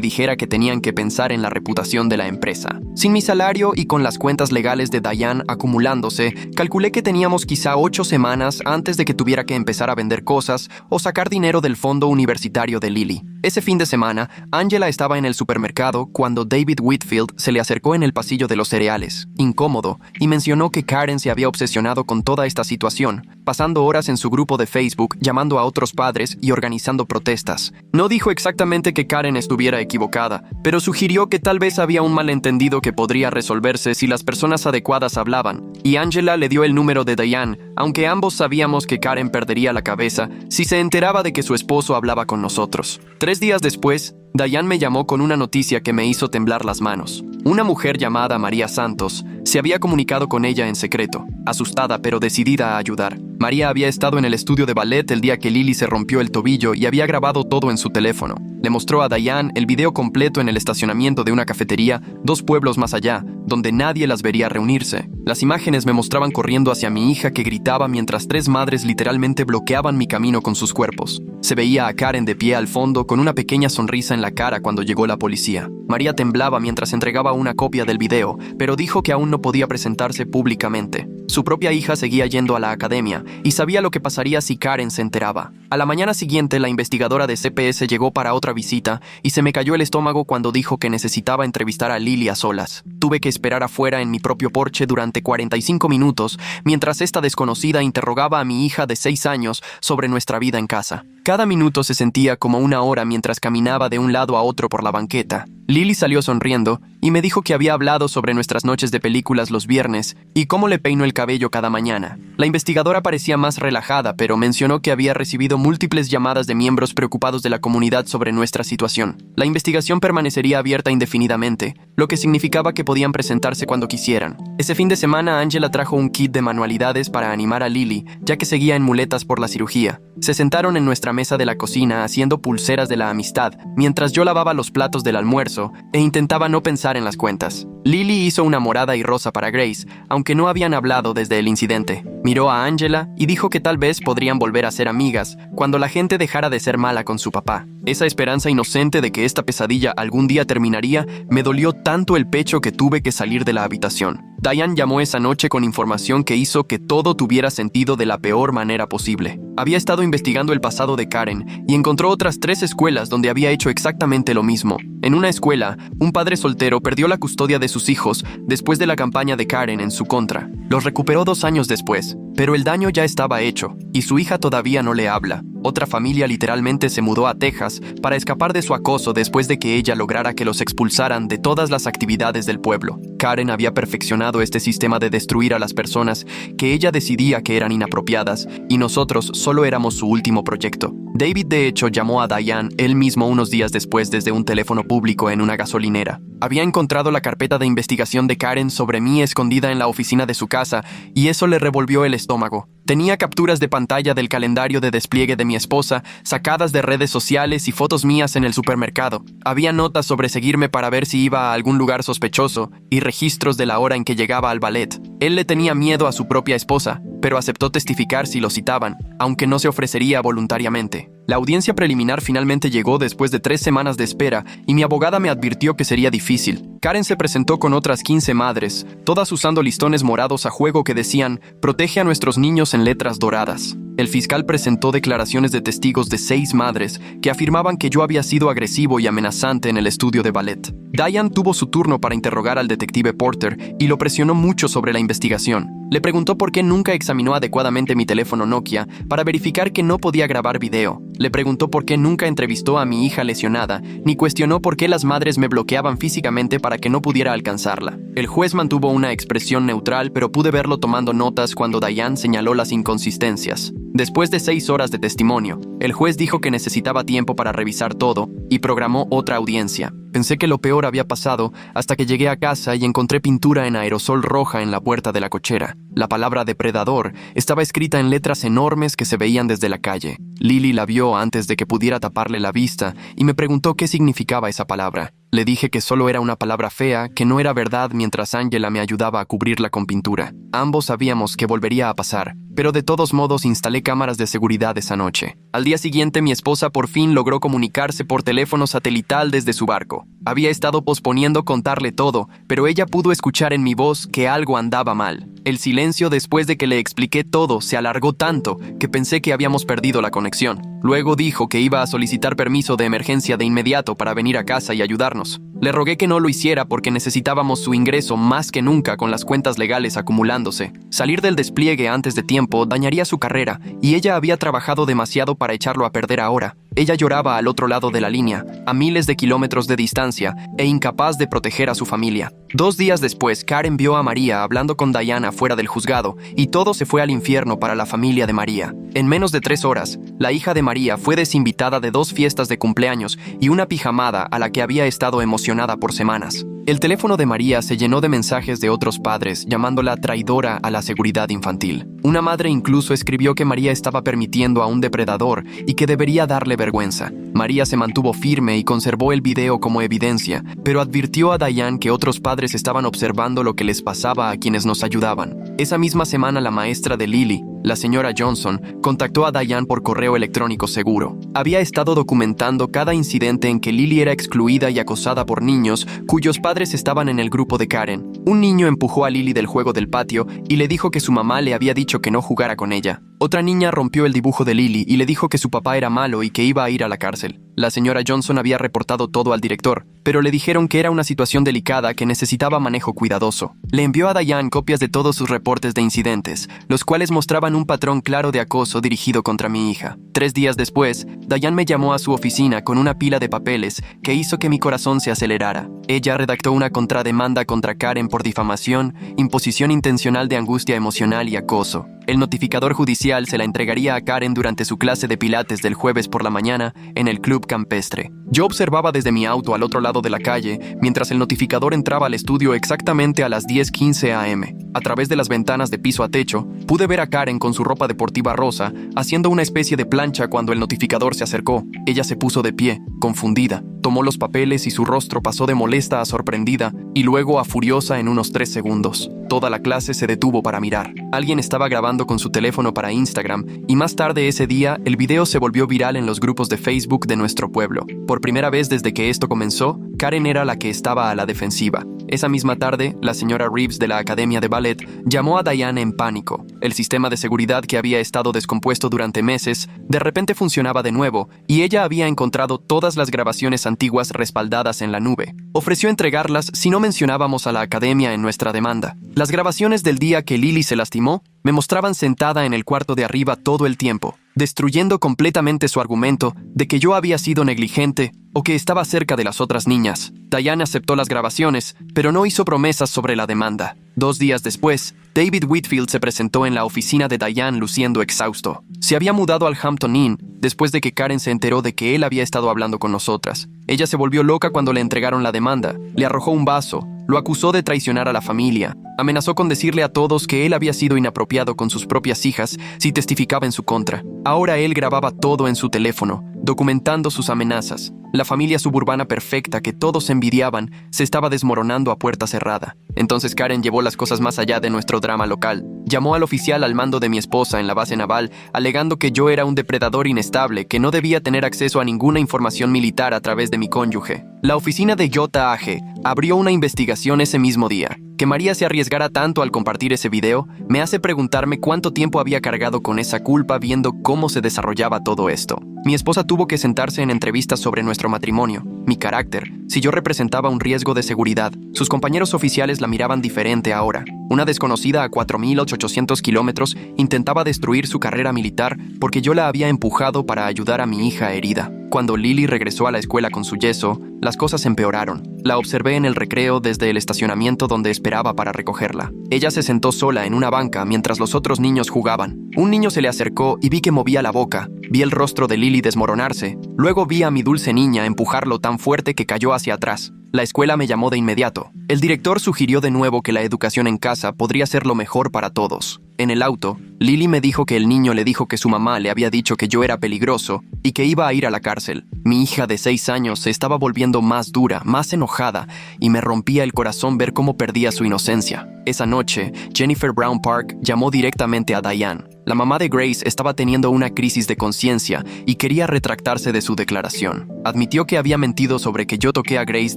[SPEAKER 1] dijera que tenían que pensar en la reputación de la empresa. Sin mi salario y con las cuentas legales de Diane acumulándose, calculé que teníamos quizá 8 semanas antes de que tuviera que empezar a vender cosas o sacar dinero del fondo universitario de Lily. Ese fin de semana, Angela estaba en el supermercado cuando David Whitfield se le acercó en el pasillo de los cereales, incómodo, y mencionó que Karen se había obsesionado con toda esta situación, pasando horas en su grupo de Facebook llamando a otros padres y organizando protestas. No dijo exactamente que Karen estuviera equivocada, pero sugirió que tal vez había un malentendido que podría resolverse si las personas adecuadas hablaban, y Angela le dio el número de Diane, aunque ambos sabíamos que Karen perdería la cabeza si se enteraba de que su esposo hablaba con nosotros. 3 días después, Diane me llamó con una noticia que me hizo temblar las manos. Una mujer llamada María Santos se había comunicado con ella en secreto, asustada pero decidida a ayudar. María había estado en el estudio de ballet el día que Lily se rompió el tobillo y había grabado todo en su teléfono. Le mostró a Diane el video completo en el estacionamiento de una cafetería 2 pueblos más allá, donde nadie las vería reunirse. Las imágenes me mostraban corriendo hacia mi hija que gritaba mientras 3 madres literalmente bloqueaban mi camino con sus cuerpos. Se veía a Karen de pie al fondo con una pequeña sonrisa en la cara cuando llegó la policía. María temblaba mientras entregaba una copia del video, pero dijo que aún no podía presentarse públicamente. Su propia hija seguía yendo a la academia y sabía lo que pasaría si Karen se enteraba. A la mañana siguiente, la investigadora de CPS llegó para otra visita y se me cayó el estómago cuando dijo que necesitaba entrevistar a Lily a solas. Tuve que esperar afuera en mi propio porche durante 45 minutos mientras esta desconocida interrogaba a mi hija de 6 años sobre nuestra vida en casa. Cada minuto se sentía como una hora mientras caminaba de un lado a otro por la banqueta. Lily salió sonriendo y me dijo que había hablado sobre nuestras noches de películas los viernes y cómo le peino el cabello cada mañana. La investigadora parecía más relajada, pero mencionó que había recibido múltiples llamadas de miembros preocupados de la comunidad sobre nuestra situación. La investigación permanecería abierta indefinidamente, lo que significaba que podían presentarse cuando quisieran. Ese fin de semana, Angela trajo un kit de manualidades para animar a Lily, ya que seguía en muletas por la cirugía. Se sentaron en nuestra mesa de la cocina haciendo pulseras de la amistad, mientras yo lavaba los platos del almuerzo e intentaba no pensar en las cuentas. Lily hizo una morada y rosa para Grace, aunque no habían hablado desde el incidente. Miró a Angela y dijo que tal vez podrían volver a ser amigas cuando la gente dejara de ser mala con su papá. Esa esperanza inocente de que esta pesadilla algún día terminaría me dolió tanto el pecho que tuve que salir de la habitación. Diane llamó esa noche con información que hizo que todo tuviera sentido de la peor manera posible. Había estado investigando el pasado de Karen y encontró otras 3 escuelas donde había hecho exactamente lo mismo. En una escuela, un padre soltero perdió la custodia de sus hijos después de la campaña de Karen en su contra. Los recuperó 2 años después, pero el daño ya estaba hecho y su hija todavía no le habla. Otra familia literalmente se mudó a Texas para escapar de su acoso después de que ella lograra que los expulsaran de todas las actividades del pueblo. Karen había perfeccionado este sistema de destruir a las personas que ella decidía que eran inapropiadas y nosotros solo éramos su último proyecto. David de hecho llamó a Diane él mismo unos días después desde un teléfono público en una gasolinera. Había encontrado la carpeta de investigación de Karen sobre mí escondida en la oficina de su casa y eso le revolvió el estómago. Tenía capturas de pantalla del calendario de despliegue de mi esposa, sacadas de redes sociales y fotos mías en el supermercado. Había notas sobre seguirme para ver si iba a algún lugar sospechoso y registros de la hora en que llegaba al ballet. Él le tenía miedo a su propia esposa, pero aceptó testificar si lo citaban, aunque no se ofrecería voluntariamente. La audiencia preliminar finalmente llegó después de 3 semanas de espera y mi abogada me advirtió que sería difícil. Karen se presentó con otras 15 madres, todas usando listones morados a juego que decían «Protege a nuestros niños» en letras doradas. El fiscal presentó declaraciones de testigos de 6 madres que afirmaban que yo había sido agresivo y amenazante en el estudio de ballet. Diane tuvo su turno para interrogar al detective Porter y lo presionó mucho sobre la investigación. Le preguntó por qué nunca examinó adecuadamente mi teléfono Nokia para verificar que no podía grabar video. Le preguntó por qué nunca entrevistó a mi hija lesionada, ni cuestionó por qué las madres me bloqueaban físicamente para que no pudiera alcanzarla. El juez mantuvo una expresión neutral, pero pude verlo tomando notas cuando Diane señaló las inconsistencias. Después de 6 horas de testimonio, el juez dijo que necesitaba tiempo para revisar todo y programó otra audiencia. Pensé que lo peor había pasado hasta que llegué a casa y encontré pintura en aerosol roja en la puerta de la cochera. La palabra depredador estaba escrita en letras enormes que se veían desde la calle. Lily la vio antes de que pudiera taparle la vista y me preguntó qué significaba esa palabra. Le dije que solo era una palabra fea, que no era verdad, mientras Angela me ayudaba a cubrirla con pintura. Ambos sabíamos que volvería a pasar, pero de todos modos instalé cámaras de seguridad esa noche. Al día siguiente, mi esposa por fin logró comunicarse por teléfono satelital desde su barco. Había estado posponiendo contarle todo, pero ella pudo escuchar en mi voz que algo andaba mal. El silencio después de que le expliqué todo se alargó tanto que pensé que habíamos perdido la conexión. Luego dijo que iba a solicitar permiso de emergencia de inmediato para venir a casa y ayudarnos. Le rogué que no lo hiciera porque necesitábamos su ingreso más que nunca con las cuentas legales acumulándose. Salir del despliegue antes de tiempo dañaría su carrera y ella había trabajado demasiado para echarlo a perder ahora. Ella lloraba al otro lado de la línea, a miles de kilómetros de distancia, e incapaz de proteger a su familia. 2 días después, Karen vio a María hablando con Diana fuera del juzgado, y todo se fue al infierno para la familia de María. En menos de 3 horas, la hija de María fue desinvitada de 2 fiestas de cumpleaños y una pijamada a la que había estado emocionada por semanas. El teléfono de María se llenó de mensajes de otros padres llamándola traidora a la seguridad infantil. Una madre incluso escribió que María estaba permitiendo a un depredador y que debería darle vergüenza. María se mantuvo firme y conservó el video como evidencia, pero advirtió a Diane que otros padres estaban observando lo que les pasaba a quienes nos ayudaban. Esa misma semana, la maestra de Lily, la señora Johnson, contactó a Diane por correo electrónico seguro. Había estado documentando cada incidente en que Lily era excluida y acosada por niños cuyos padres estaban en el grupo de Karen. Un niño empujó a Lily del juego del patio y le dijo que su mamá le había dicho que no jugara con ella. Otra niña rompió el dibujo de Lily y le dijo que su papá era malo y que iba a ir a la cárcel. La señora Johnson había reportado todo al director, pero le dijeron que era una situación delicada que necesitaba manejo cuidadoso. Le envió a Diane copias de todos sus reportes de incidentes, los cuales mostraban un patrón claro de acoso dirigido contra mi hija. 3 días después, Diane me llamó a su oficina con una pila de papeles que hizo que mi corazón se acelerara. Ella redactó una contrademanda contra Karen por difamación, imposición intencional de angustia emocional y acoso. El notificador judicial se la entregaría a Karen durante su clase de pilates del jueves por la mañana en el club campestre. Yo observaba desde mi auto al otro lado de la calle mientras el notificador entraba al estudio exactamente a las 10:15 a.m. A través de las ventanas de piso a techo, pude ver a Karen con su ropa deportiva rosa haciendo una especie de plancha cuando el notificador se acercó. Ella se puso de pie, confundida. Tomó los papeles y su rostro pasó de molesta a sorprendida y luego a furiosa en unos 3 segundos. Toda la clase se detuvo para mirar. Alguien estaba grabando con su teléfono para Instagram y más tarde ese día el video se volvió viral en los grupos de Facebook de nuestro pueblo. Por primera vez desde que esto comenzó, Karen era la que estaba a la defensiva. Esa misma tarde, la señora Reeves de la Academia de Ballet llamó a Diane en pánico. El sistema de seguridad que había estado descompuesto durante meses, de repente funcionaba de nuevo y ella había encontrado todas las grabaciones antiguas respaldadas en la nube. Ofreció entregarlas si no mencionábamos a la academia en nuestra demanda. Las grabaciones del día que Lily se lastimó me mostraban sentada en el cuarto de arriba todo el tiempo, destruyendo completamente su argumento de que yo había sido negligente o que estaba cerca de las otras niñas. Diane aceptó las grabaciones, pero no hizo promesas sobre la demanda. 2 días después, David Whitfield se presentó en la oficina de Diane luciendo exhausto. Se había mudado al Hampton Inn después de que Karen se enteró de que él había estado hablando con nosotras. Ella se volvió loca cuando le entregaron la demanda, le arrojó un vaso, lo acusó de traicionar a la familia, amenazó con decirle a todos que él había sido inapropiado con sus propias hijas si testificaba en su contra. Ahora él grababa todo en su teléfono, documentando sus amenazas. La familia suburbana perfecta que todos envidiaban se estaba desmoronando a puerta cerrada. Entonces Karen llevó las cosas más allá de nuestro drama local. Llamó al oficial al mando de mi esposa en la base naval, alegando que yo era un depredador inestable que no debía tener acceso a ninguna información militar a través de mi cónyuge. La oficina de J. Age abrió una investigación ese mismo día. Que María se arriesgara tanto al compartir ese video me hace preguntarme cuánto tiempo había cargado con esa culpa viendo cómo se desarrollaba todo esto. Mi esposa tuvo que sentarse en entrevistas sobre nuestro matrimonio, mi carácter, si yo representaba un riesgo de seguridad. Sus compañeros oficiales la miraban diferente ahora. Una desconocida a 4.800 kilómetros intentaba destruir su carrera militar porque yo la había empujado para ayudar a mi hija herida. Cuando Lily regresó a la escuela con su yeso, las cosas empeoraron. La observé en el recreo desde el estacionamiento donde esperaba para recogerla. Ella se sentó sola en una banca mientras los otros niños jugaban. Un niño se le acercó y vi que movía la boca. Vi el rostro de Lily desmoronarse. Luego vi a mi dulce niña empujarlo tan fuerte que cayó hacia atrás. La escuela me llamó de inmediato. El director sugirió de nuevo que la educación en casa podría ser lo mejor para todos. En el auto, Lily me dijo que el niño le dijo que su mamá le había dicho que yo era peligroso y que iba a ir a la cárcel. Mi hija de 6 años se estaba volviendo más dura, más enojada, y me rompía el corazón ver cómo perdía su inocencia. Esa noche, Jennifer Brown Park llamó directamente a Diane. La mamá de Grace estaba teniendo una crisis de conciencia y quería retractarse de su declaración. Admitió que había mentido sobre que yo toqué a Grace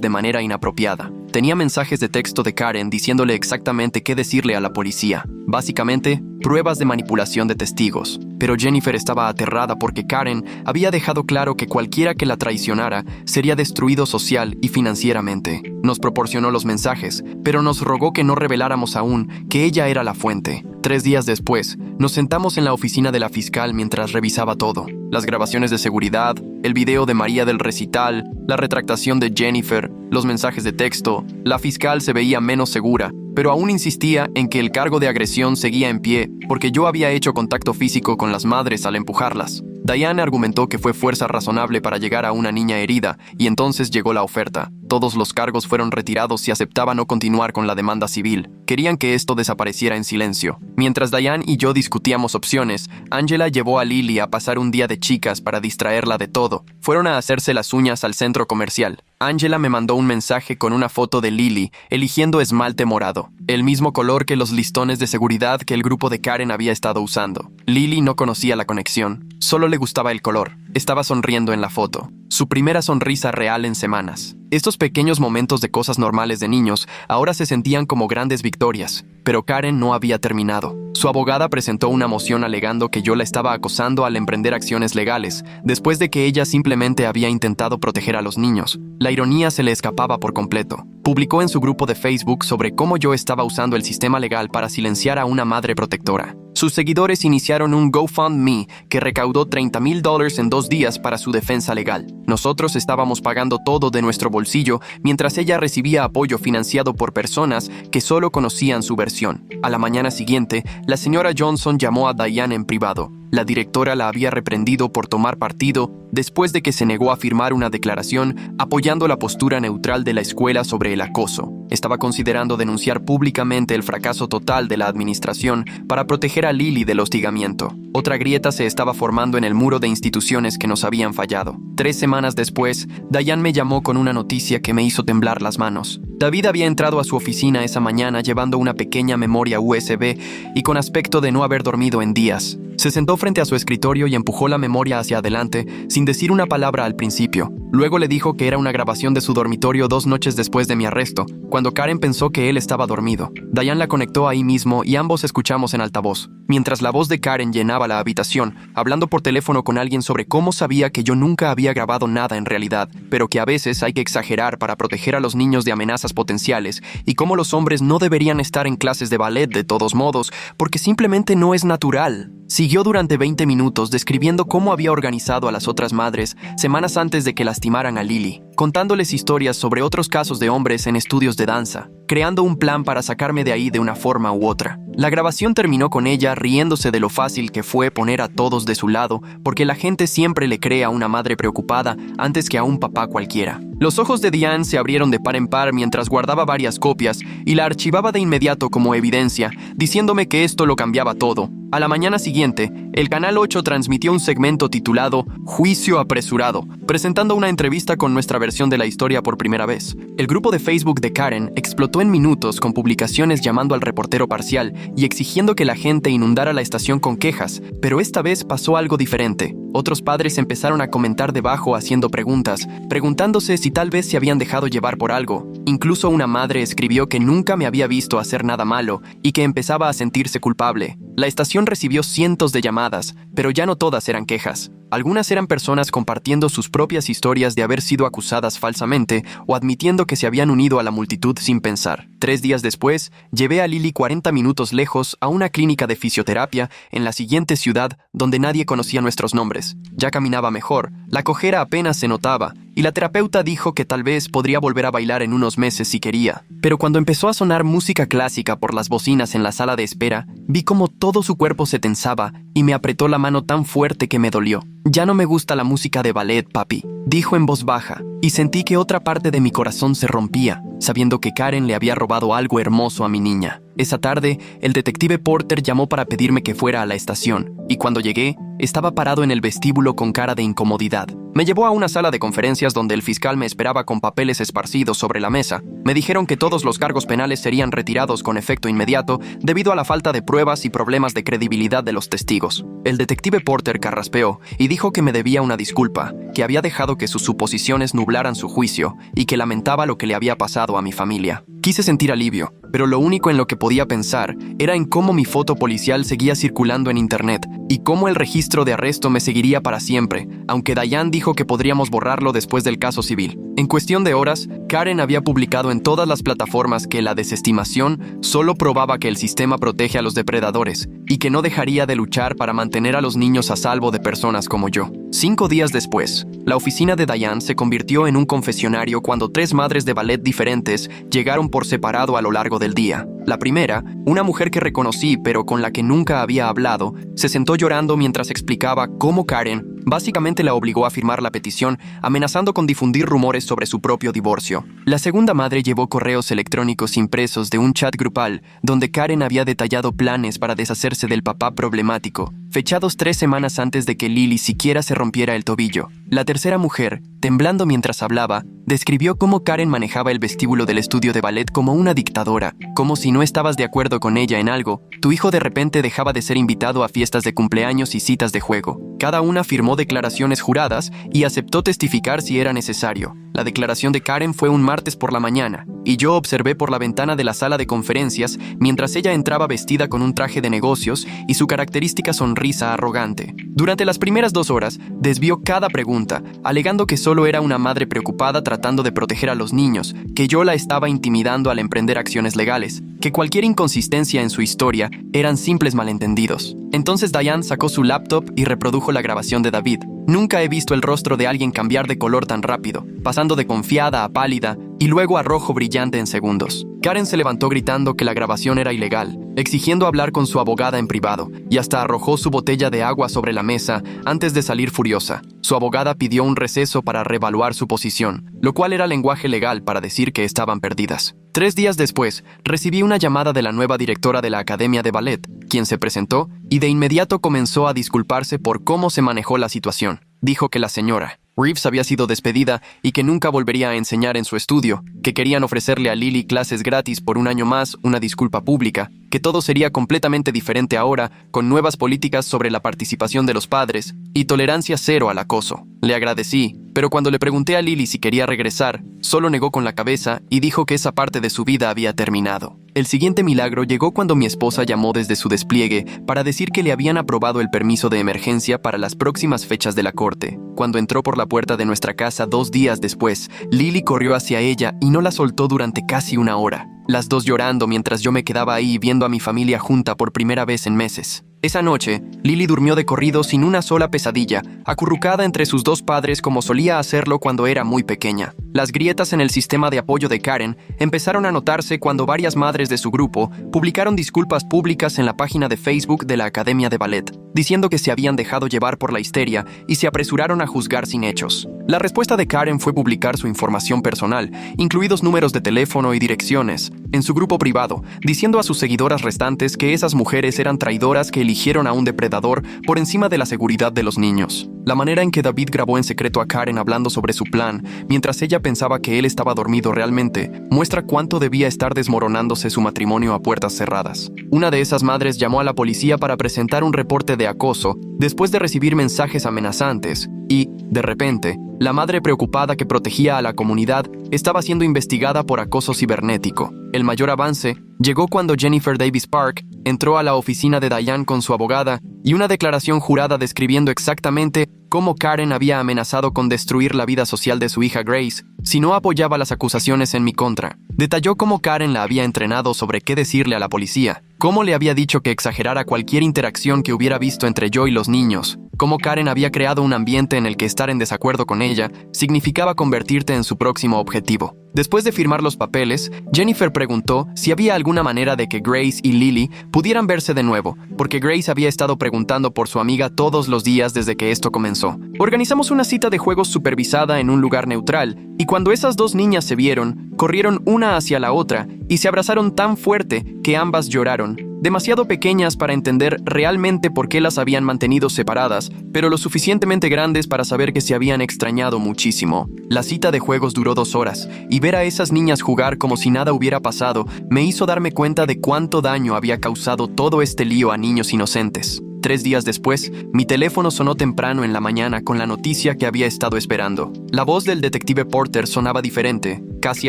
[SPEAKER 1] de manera inapropiada. Tenía mensajes de texto de Karen diciéndole exactamente qué decirle a la policía. Básicamente, pruebas de manipulación de testigos. Pero Jennifer estaba aterrada porque Karen había dejado claro que cualquiera que la traicionara sería destruido social y financieramente. Nos proporcionó los mensajes, pero nos rogó que no reveláramos aún que ella era la fuente. 3 días después, nos sentamos en la oficina de la fiscal mientras revisaba todo. Las grabaciones de seguridad, el video de María del recital, la retractación de Jennifer, los mensajes de texto. La fiscal se veía menos segura, pero aún insistía en que el cargo de agresión seguía en pie porque yo había hecho contacto físico con las madres al empujarlas. Diane argumentó que fue fuerza razonable para llegar a una niña herida y entonces llegó la oferta. Todos los cargos fueron retirados si aceptaba no continuar con la demanda civil. Querían que esto desapareciera en silencio. Mientras Diane y yo discutíamos opciones, Angela llevó a Lily a pasar un día de chicas para distraerla de todo. Fueron a hacerse las uñas al centro comercial. Angela me mandó un mensaje con una foto de Lily eligiendo esmalte morado, el mismo color que los listones de seguridad que el grupo de Karen había estado usando. Lily no conocía la conexión, solo le gustaba el color. Estaba sonriendo en la foto. Su primera sonrisa real en semanas. Estos pequeños momentos de cosas normales de niños ahora se sentían como grandes victorias, pero Karen no había terminado. Su abogada presentó una moción alegando que yo la estaba acosando al emprender acciones legales, después de que ella simplemente había intentado proteger a los niños. La ironía se le escapaba por completo. Publicó en su grupo de Facebook sobre cómo yo estaba usando el sistema legal para silenciar a una madre protectora. Sus seguidores iniciaron un GoFundMe que recaudó $30,000 en 2 días para su defensa legal. Nosotros estábamos pagando todo de nuestro bolsillo mientras ella recibía apoyo financiado por personas que solo conocían su versión. A la mañana siguiente, la señora Johnson llamó a Diane en privado. La directora la había reprendido por tomar partido después de que se negó a firmar una declaración apoyando la postura neutral de la escuela sobre el acoso. Estaba considerando denunciar públicamente el fracaso total de la administración para proteger a Lily del hostigamiento. Otra grieta se estaba formando en el muro de instituciones que nos habían fallado. 3 semanas después, Diane me llamó con una noticia que me hizo temblar las manos. David había entrado a su oficina esa mañana llevando una pequeña memoria USB y con aspecto de no haber dormido en días. Se sentó frente a su escritorio y empujó la memoria hacia adelante sin decir una palabra al principio. Luego le dijo que era una grabación de su dormitorio 2 noches después de mi arresto, cuando Karen pensó que él estaba dormido. Diane la conectó ahí mismo y ambos escuchamos en altavoz. Mientras la voz de Karen llenaba la habitación, hablando por teléfono con alguien sobre cómo sabía que yo nunca había grabado nada en realidad, pero que a veces hay que exagerar para proteger a los niños de amenazas potenciales, y cómo los hombres no deberían estar en clases de ballet de todos modos, porque simplemente no es natural. Siguió durante 20 minutos describiendo cómo había organizado a las otras madres semanas antes de que lastimaran a Lily, contándoles historias sobre otros casos de hombres en estudios de danza, creando un plan para sacarme de ahí de una forma u otra. La grabación terminó con ella riéndose de lo fácil que fue poner a todos de su lado, porque la gente siempre le cree a una madre preocupada antes que a un papá cualquiera. Los ojos de Diane se abrieron de par en par mientras guardaba varias copias y la archivaba de inmediato como evidencia, diciéndome que esto lo cambiaba todo. A la mañana siguiente, el Canal 8 transmitió un segmento titulado Juicio Apresurado, presentando una entrevista con nuestra versión de la historia por primera vez. El grupo de Facebook de Karen explotó en minutos con publicaciones llamando al reportero parcial y exigiendo que la gente inundara la estación con quejas, pero esta vez pasó algo diferente. Otros padres empezaron a comentar debajo haciendo preguntas, preguntándose si tal vez se habían dejado llevar por algo. Incluso una madre escribió que nunca me había visto hacer nada malo y que empezaba a sentirse culpable. La estación recibió cientos de llamadas, pero ya no todas eran quejas. Algunas eran personas compartiendo sus propias historias de haber sido acusadas falsamente o admitiendo que se habían unido a la multitud sin pensar. 3 días después, llevé a Lily 40 minutos lejos a una clínica de fisioterapia en la siguiente ciudad donde nadie conocía nuestros nombres. Ya caminaba mejor, la cojera apenas se notaba, y la terapeuta dijo que tal vez podría volver a bailar en unos meses si quería. Pero cuando empezó a sonar música clásica por las bocinas en la sala de espera, vi como todo su cuerpo se tensaba y me apretó la mano tan fuerte que me dolió. «Ya no me gusta la música de ballet, papi», dijo en voz baja, y sentí que otra parte de mi corazón se rompía, sabiendo que Karen le había robado algo hermoso a mi niña. Esa tarde, el detective Porter llamó para pedirme que fuera a la estación, y cuando llegué, estaba parado en el vestíbulo con cara de incomodidad. Me llevó a una sala de conferencias donde el fiscal me esperaba con papeles esparcidos sobre la mesa. Me dijeron que todos los cargos penales serían retirados con efecto inmediato debido a la falta de pruebas y problemas de credibilidad de los testigos. El detective Porter carraspeó y dijo que me debía una disculpa, que había dejado que sus suposiciones nublaran su juicio y que lamentaba lo que le había pasado a mi familia. Quise sentir alivio, pero lo único en lo que podía pensar era en cómo mi foto policial seguía circulando en internet y cómo el registro de arresto me seguiría para siempre, aunque Diane dijo que podríamos borrarlo después del caso civil. En cuestión de horas, Karen había publicado en todas las plataformas que la desestimación solo probaba que el sistema protege a los depredadores y que no dejaría de luchar para mantener a los niños a salvo de personas como yo. 5 días después, la oficina de Diane se convirtió en un confesionario cuando 3 madres de ballet diferentes llegaron por separado a lo largo del día. La primera, una mujer que reconocí pero con la que nunca había hablado, se sentó llorando mientras explicaba cómo Karen básicamente la obligó a firmar la petición, amenazando con difundir rumores sobre su propio divorcio. La segunda madre llevó correos electrónicos impresos de un chat grupal donde Karen había detallado planes para deshacerse del papá problemático, fechados 3 semanas antes de que Lily siquiera se rompiera el tobillo. La tercera mujer, temblando mientras hablaba, describió cómo Karen manejaba el vestíbulo del estudio de ballet como una dictadora, como si no estabas de acuerdo con ella en algo, tu hijo de repente dejaba de ser invitado a fiestas de cumpleaños y citas de juego. Cada una firmó declaraciones juradas y aceptó testificar si era necesario. La declaración de Karen fue un martes por la mañana, y yo observé por la ventana de la sala de conferencias mientras ella entraba vestida con un traje de negocios y su característica sonrisa arrogante. Durante las primeras 2 horas, desvió cada pregunta, alegando que solo era una madre preocupada tratando de proteger a los niños, que yo la estaba intimidando al emprender acciones legales, que cualquier inconsistencia en su historia eran simples malentendidos. Entonces Diane sacó su laptop y reprodujo la grabación de David. Nunca he visto el rostro de alguien cambiar de color tan rápido, pasando de confiada a pálida y luego a rojo brillante en segundos. Karen se levantó gritando que la grabación era ilegal, exigiendo hablar con su abogada en privado, y hasta arrojó su botella de agua sobre la mesa antes de salir furiosa. Su abogada pidió un receso para reevaluar su posición, lo cual era lenguaje legal para decir que estaban perdidas. 3 días después, recibí una llamada de la nueva directora de la Academia de Ballet, quien se presentó y de inmediato comenzó a disculparse por cómo se manejó la situación. Dijo que la señora Reeves había sido despedida y que nunca volvería a enseñar en su estudio, que querían ofrecerle a Lily clases gratis por 1 año más, una disculpa pública, que todo sería completamente diferente ahora, con nuevas políticas sobre la participación de los padres y tolerancia cero al acoso. Le agradecí, pero cuando le pregunté a Lily si quería regresar, solo negó con la cabeza y dijo que esa parte de su vida había terminado. El siguiente milagro llegó cuando mi esposa llamó desde su despliegue para decir que le habían aprobado el permiso de emergencia para las próximas fechas de la corte. Cuando entró por la puerta de nuestra casa 2 días después, Lily corrió hacia ella y no la soltó durante casi 1 hora. Las dos llorando mientras yo me quedaba ahí viendo a mi familia junta por primera vez en meses. Esa noche, Lily durmió de corrido sin una sola pesadilla, acurrucada entre sus 2 padres como solía hacerlo cuando era muy pequeña. Las grietas en el sistema de apoyo de Karen empezaron a notarse cuando varias madres de su grupo publicaron disculpas públicas en la página de Facebook de la Academia de Ballet, diciendo que se habían dejado llevar por la histeria y se apresuraron a juzgar sin hechos. La respuesta de Karen fue publicar su información personal, incluidos números de teléfono y direcciones, en su grupo privado, diciendo a sus seguidoras restantes que esas mujeres eran traidoras que eligieron a un depredador por encima de la seguridad de los niños. La manera en que David grabó en secreto a Karen hablando sobre su plan, mientras ella pensaba que él estaba dormido realmente, muestra cuánto debía estar desmoronándose su matrimonio a puertas cerradas. Una de esas madres llamó a la policía para presentar un reporte de acoso después de recibir mensajes amenazantes y, de repente, la madre preocupada que protegía a la comunidad estaba siendo investigada por acoso cibernético. El mayor avance llegó cuando Jennifer Davis Park entró a la oficina de Diane con su abogada y una declaración jurada describiendo exactamente cómo Karen había amenazado con destruir la vida social de su hija Grace si no apoyaba las acusaciones en mi contra. Detalló cómo Karen la había entrenado sobre qué decirle a la policía, cómo le había dicho que exagerara cualquier interacción que hubiera visto entre yo y los niños, cómo Karen había creado un ambiente en el que estar en desacuerdo con ella significaba convertirte en su próximo objetivo. Después de firmar los papeles, Jennifer preguntó si había alguna manera de que Grace y Lily pudieran verse de nuevo, porque Grace había estado preguntando por su amiga todos los días desde que esto comenzó. Organizamos una cita de juegos supervisada en un lugar neutral, y cuando esas dos niñas se vieron, corrieron una hacia la otra y se abrazaron tan fuerte que ambas lloraron. Demasiado pequeñas para entender realmente por qué las habían mantenido separadas, pero lo suficientemente grandes para saber que se habían extrañado muchísimo. La cita de juegos duró 2 horas, y ver a esas niñas jugar como si nada hubiera pasado me hizo darme cuenta de cuánto daño había causado todo este lío a niños inocentes. 3 días después, mi teléfono sonó temprano en la mañana con la noticia que había estado esperando. La voz del detective Porter sonaba diferente, casi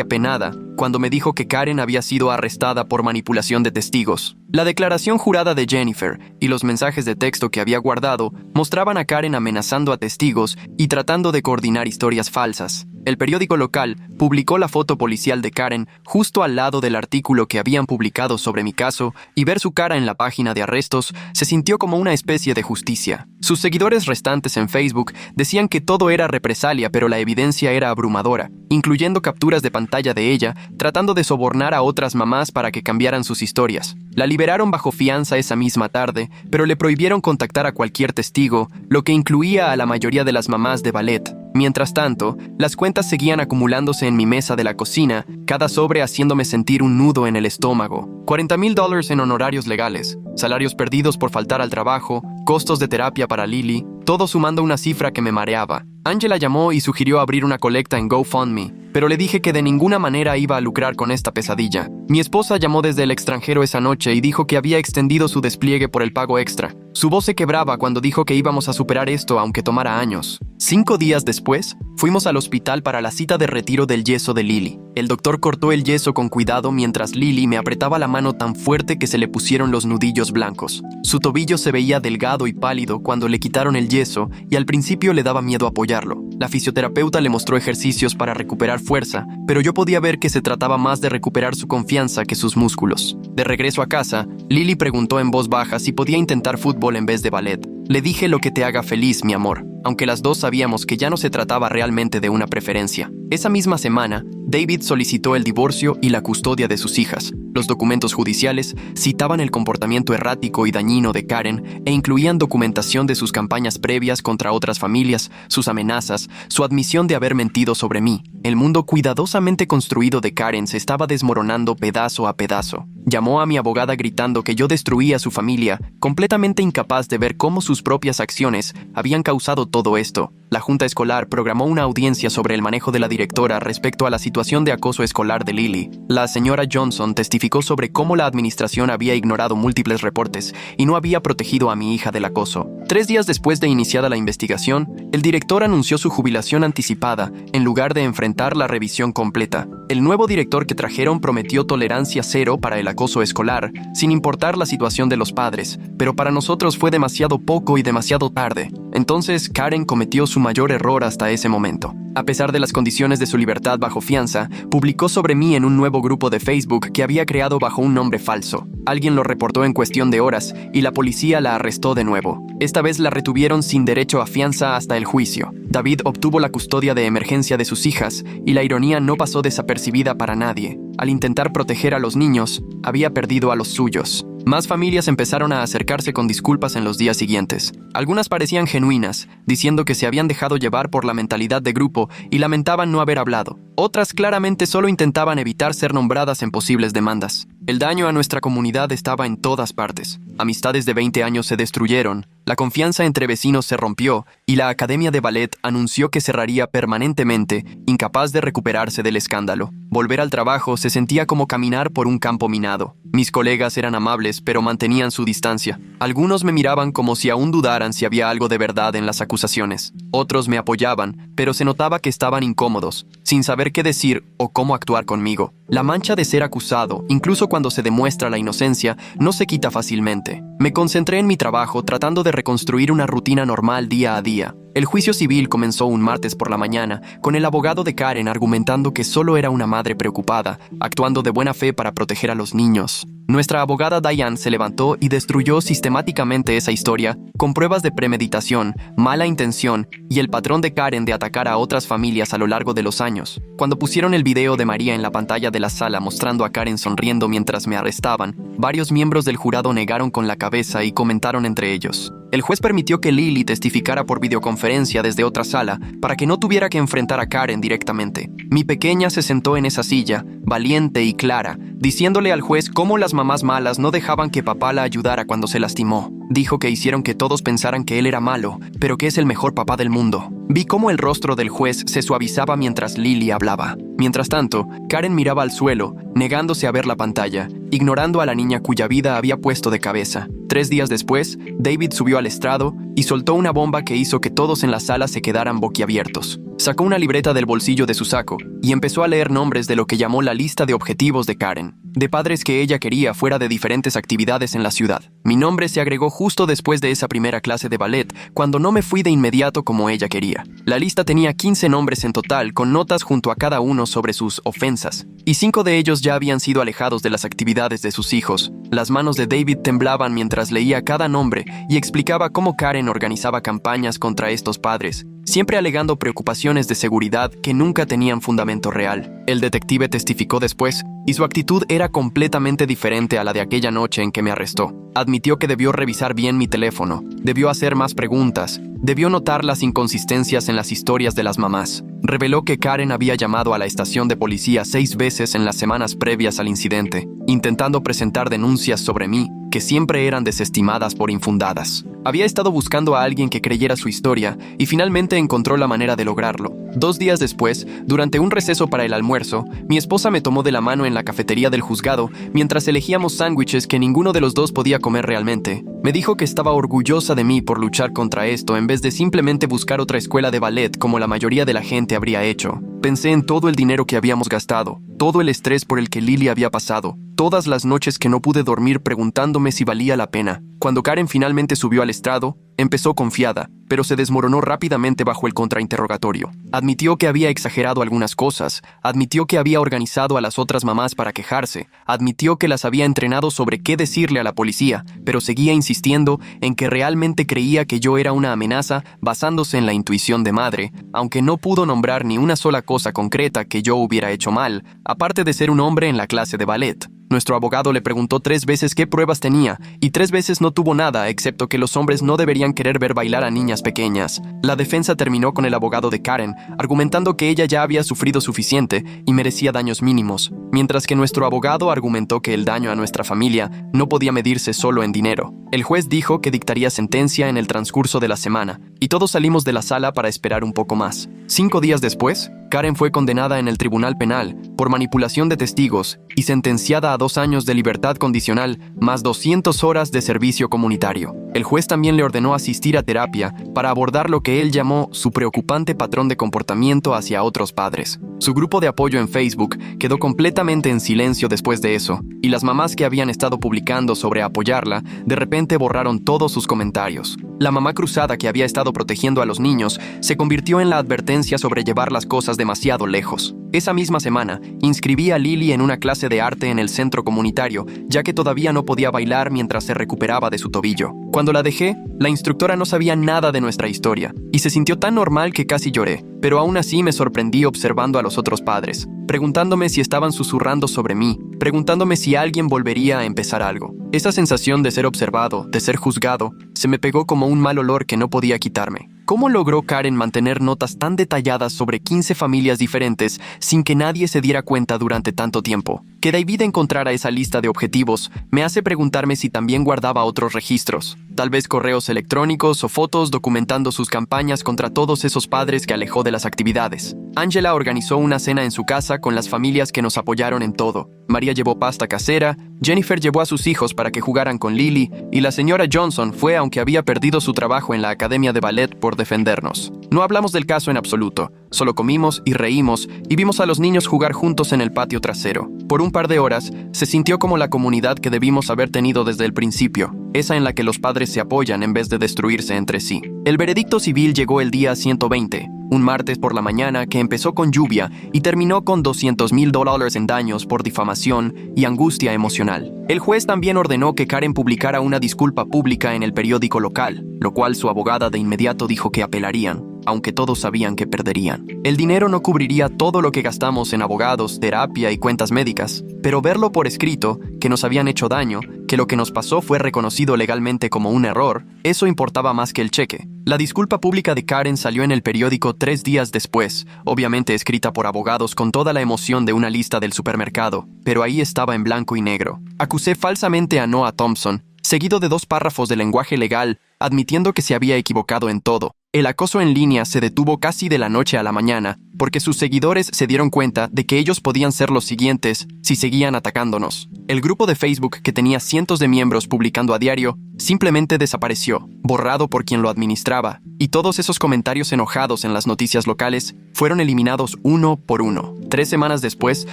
[SPEAKER 1] apenada, cuando me dijo que Karen había sido arrestada por manipulación de testigos. La declaración jurada de Jennifer y los mensajes de texto que había guardado mostraban a Karen amenazando a testigos y tratando de coordinar historias falsas. El periódico local publicó la foto policial de Karen justo al lado del artículo que habían publicado sobre mi caso, y ver su cara en la página de arrestos se sintió como una especie de justicia. Sus seguidores restantes en Facebook decían que todo era represalia, pero la evidencia era abrumadora, incluyendo capturas de pantalla de ella tratando de sobornar a otras mamás para que cambiaran sus historias. La liberaron bajo fianza esa misma tarde, pero le prohibieron contactar a cualquier testigo, lo que incluía a la mayoría de las mamás de ballet. Mientras tanto, las cuentas seguían acumulándose en mi mesa de la cocina, cada sobre haciéndome sentir un nudo en el estómago. $40,000 en honorarios legales, salarios perdidos por faltar al trabajo, costos de terapia para Lily, todo sumando una cifra que me mareaba. Angela llamó y sugirió abrir una colecta en GoFundMe, pero le dije que de ninguna manera iba a lucrar con esta pesadilla. Mi esposa llamó desde el extranjero esa noche y dijo que había extendido su despliegue por el pago extra. Su voz se quebraba cuando dijo que íbamos a superar esto aunque tomara años. 5 días después, fuimos al hospital para la cita de retiro del yeso de Lily. El doctor cortó el yeso con cuidado mientras Lily me apretaba la mano tan fuerte que se le pusieron los nudillos blancos. Su tobillo se veía delgado y pálido cuando le quitaron el yeso y al principio le daba miedo apoyarlo. La fisioterapeuta le mostró ejercicios para recuperar fuerza, pero yo podía ver que se trataba más de recuperar su confianza que sus músculos. De regreso a casa, Lily preguntó en voz baja si podía intentar fútbol en vez de ballet. Le dije lo que te haga feliz, mi amor, aunque las dos sabíamos que ya no se trataba realmente de una preferencia. Esa misma semana, David solicitó el divorcio y la custodia de sus hijas. Los documentos judiciales citaban el comportamiento errático y dañino de Karen e incluían documentación de sus campañas previas contra otras familias, sus amenazas, su admisión de haber mentido sobre mí. El mundo cuidadosamente construido de Karen se estaba desmoronando pedazo a pedazo. Llamó a mi abogada gritando que yo destruía a su familia, completamente incapaz de ver cómo sus propias acciones habían causado todo esto. La junta escolar programó una audiencia sobre el manejo de la directora respecto a la situación de acoso escolar de Lily. La señora Johnson testificó sobre cómo la administración había ignorado múltiples reportes y no había protegido a mi hija del acoso. 3 días después de iniciada la investigación, el director anunció su jubilación anticipada en lugar de enfrentar la revisión completa. El nuevo director que trajeron prometió tolerancia cero para el acoso escolar, sin importar la situación de los padres, pero para nosotros fue demasiado poco y demasiado tarde. Entonces, Karen cometió su mayor error hasta ese momento. A pesar de las condiciones de su libertad bajo fianza, publicó sobre mí en un nuevo grupo de Facebook que había creado bajo un nombre falso. Alguien lo reportó en cuestión de horas y la policía la arrestó de nuevo. Esta vez la retuvieron sin derecho a fianza hasta el juicio. David obtuvo la custodia de emergencia de sus hijas y la ironía no pasó desapercibida para nadie. Al intentar proteger a los niños, había perdido a los suyos. Más familias empezaron a acercarse con disculpas en los días siguientes. Algunas parecían genuinas, diciendo que se habían dejado llevar por la mentalidad de grupo y lamentaban no haber hablado. Otras claramente solo intentaban evitar ser nombradas en posibles demandas. El daño a nuestra comunidad estaba en todas partes. Amistades de 20 años se destruyeron, La confianza entre vecinos se rompió y la academia de ballet anunció que cerraría permanentemente, incapaz de recuperarse del escándalo. Volver al trabajo se sentía como caminar por un campo minado. Mis colegas eran amables, pero mantenían su distancia. Algunos me miraban como si aún dudaran si había algo de verdad en las acusaciones. Otros me apoyaban, pero se notaba que estaban incómodos, sin saber qué decir o cómo actuar conmigo. La mancha de ser acusado, incluso cuando se demuestra la inocencia, no se quita fácilmente. Me concentré en mi trabajo tratando de reconstruir una rutina normal día a día. El juicio civil comenzó un martes por la mañana, con el abogado de Karen argumentando que solo era una madre preocupada, actuando de buena fe para proteger a los niños. Nuestra abogada Diane se levantó y destruyó sistemáticamente esa historia, con pruebas de premeditación, mala intención y el patrón de Karen de atacar a otras familias a lo largo de los años. Cuando pusieron el video de María en la pantalla de la sala mostrando a Karen sonriendo mientras me arrestaban, varios miembros del jurado negaron con la cabeza y comentaron entre ellos. El juez permitió que Lily testificara por videoconferencia desde otra sala para que no tuviera que enfrentar a Karen directamente. Mi pequeña se sentó en esa silla, valiente y clara, diciéndole al juez cómo las mamás malas no dejaban que papá la ayudara cuando se lastimó. Dijo que hicieron que todos pensaran que él era malo, pero que es el mejor papá del mundo. Vi cómo el rostro del juez se suavizaba mientras Lily hablaba. Mientras tanto, Karen miraba al suelo, negándose a ver la pantalla, ignorando a la niña cuya vida había puesto de cabeza. 3 días después, David subió al estrado y soltó una bomba que hizo que todos en la sala se quedaran boquiabiertos. Sacó una libreta del bolsillo de su saco y empezó a leer nombres de lo que llamó la lista de objetivos de Karen, de padres que ella quería fuera de diferentes actividades en la ciudad. Mi nombre se agregó justo después de esa primera clase de ballet, cuando no me fui de inmediato como ella quería. La lista tenía 15 nombres en total, con notas junto a cada uno sobre sus ofensas, y 5 de ellos ya habían sido alejados de las actividades de sus hijos. Las manos de David temblaban mientras leía cada nombre y explicaba cómo Karen organizaba campañas contra estos padres, siempre alegando preocupaciones de seguridad que nunca tenían fundamento real. El detective testificó después, y su actitud era completamente diferente a la de aquella noche en que me arrestó. Admitió que debió revisar bien mi teléfono, debió hacer más preguntas, debió notar las inconsistencias en las historias de las mamás. Reveló que Karen había llamado a la estación de policía 6 veces en las semanas previas al incidente, intentando presentar denuncias sobre mí, que siempre eran desestimadas por infundadas. Había estado buscando a alguien que creyera su historia y finalmente encontró la manera de lograrlo. 2 días después, durante un receso para el almuerzo, mi esposa me tomó de la mano en la cafetería del juzgado mientras elegíamos sándwiches que ninguno de los dos podía comer realmente. Me dijo que estaba orgullosa de mí por luchar contra esto en vez de simplemente buscar otra escuela de ballet como la mayoría de la gente habría hecho. Pensé en todo el dinero que habíamos gastado, todo el estrés por el que Lily había pasado, todas las noches que no pude dormir preguntándome si valía la pena. Cuando Karen finalmente subió al estrado, empezó confiada, pero se desmoronó rápidamente bajo el contrainterrogatorio. Admitió que había exagerado algunas cosas, admitió que había organizado a las otras mamás para quejarse, admitió que las había entrenado sobre qué decirle a la policía, pero seguía insistiendo en que realmente creía que yo era una amenaza basándose en la intuición de madre, aunque no pudo nombrar ni una sola cosa concreta que yo hubiera hecho mal, aparte de ser un hombre en la clase de ballet. Nuestro abogado le preguntó 3 veces qué pruebas tenía, y 3 veces no tuvo nada, excepto que los hombres no deberían querer ver bailar a niñas pequeñas. La defensa terminó con el abogado de Karen, argumentando que ella ya había sufrido suficiente y merecía daños mínimos, mientras que nuestro abogado argumentó que el daño a nuestra familia no podía medirse solo en dinero. El juez dijo que dictaría sentencia en el transcurso de la semana, y todos salimos de la sala para esperar un poco más. 5 días después, Karen fue condenada en el tribunal penal por manipulación de testigos y sentenciada a 2 años de libertad condicional más 200 horas de servicio comunitario. El juez también le ordenó asistir a terapia para abordar lo que él llamó su preocupante patrón de comportamiento hacia otros padres. Su grupo de apoyo en Facebook quedó completamente en silencio después de eso, y las mamás que habían estado publicando sobre apoyarla de repente borraron todos sus comentarios. La mamá cruzada que había estado protegiendo a los niños se convirtió en la advertencia sobre llevar las cosas demasiado lejos. Esa misma semana, inscribí a Lily en una clase de arte en el centro comunitario, ya que todavía no podía bailar mientras se recuperaba de su tobillo. Cuando la dejé, la instructora no sabía nada de nuestra historia, y se sintió tan normal que casi lloré, pero aún así me sorprendí observando a los otros padres, preguntándome si estaban susurrando sobre mí, preguntándome si alguien volvería a empezar algo. Esa sensación de ser observado, de ser juzgado, se me pegó como un mal olor que no podía quitarme. ¿Cómo logró Karen mantener notas tan detalladas sobre 15 familias diferentes sin que nadie se diera cuenta durante tanto tiempo? Que David encontrara esa lista de objetivos me hace preguntarme si también guardaba otros registros, tal vez correos electrónicos o fotos documentando sus campañas contra todos esos padres que alejó de las actividades. Angela organizó una cena en su casa con las familias que nos apoyaron en todo. María llevó pasta casera, Jennifer llevó a sus hijos para que jugaran con Lily y la señora Johnson fue aunque había perdido su trabajo en la academia de ballet por defendernos. No hablamos del caso en absoluto, solo comimos y reímos y vimos a los niños jugar juntos en el patio trasero. Por un par de horas, se sintió como la comunidad que debimos haber tenido desde el principio, esa en la que los padres se apoyan en vez de destruirse entre sí. El veredicto civil llegó el día 120, un martes por la mañana que empezó con lluvia y terminó con $200,000 en daños por difamación y angustia emocional. El juez también ordenó que Karen publicara una disculpa pública en el periódico local, lo cual su abogada de inmediato dijo que apelarían, aunque todos sabían que perderían. El dinero no cubriría todo lo que gastamos en abogados, terapia y cuentas médicas, pero verlo por escrito, que nos habían hecho daño, que lo que nos pasó fue reconocido legalmente como un error, eso importaba más que el cheque. La disculpa pública de Karen salió en el periódico 3 días después, obviamente escrita por abogados con toda la emoción de una lista del supermercado, pero ahí estaba en blanco y negro. Acusé falsamente a Noah Thompson, seguido de 2 párrafos de lenguaje legal, admitiendo que se había equivocado en todo. El acoso en línea se detuvo casi de la noche a la mañana, porque sus seguidores se dieron cuenta de que ellos podían ser los siguientes si seguían atacándonos. El grupo de Facebook, que tenía cientos de miembros publicando a diario, simplemente desapareció, borrado por quien lo administraba, y todos esos comentarios enojados en las noticias locales fueron eliminados uno por uno. 3 semanas después,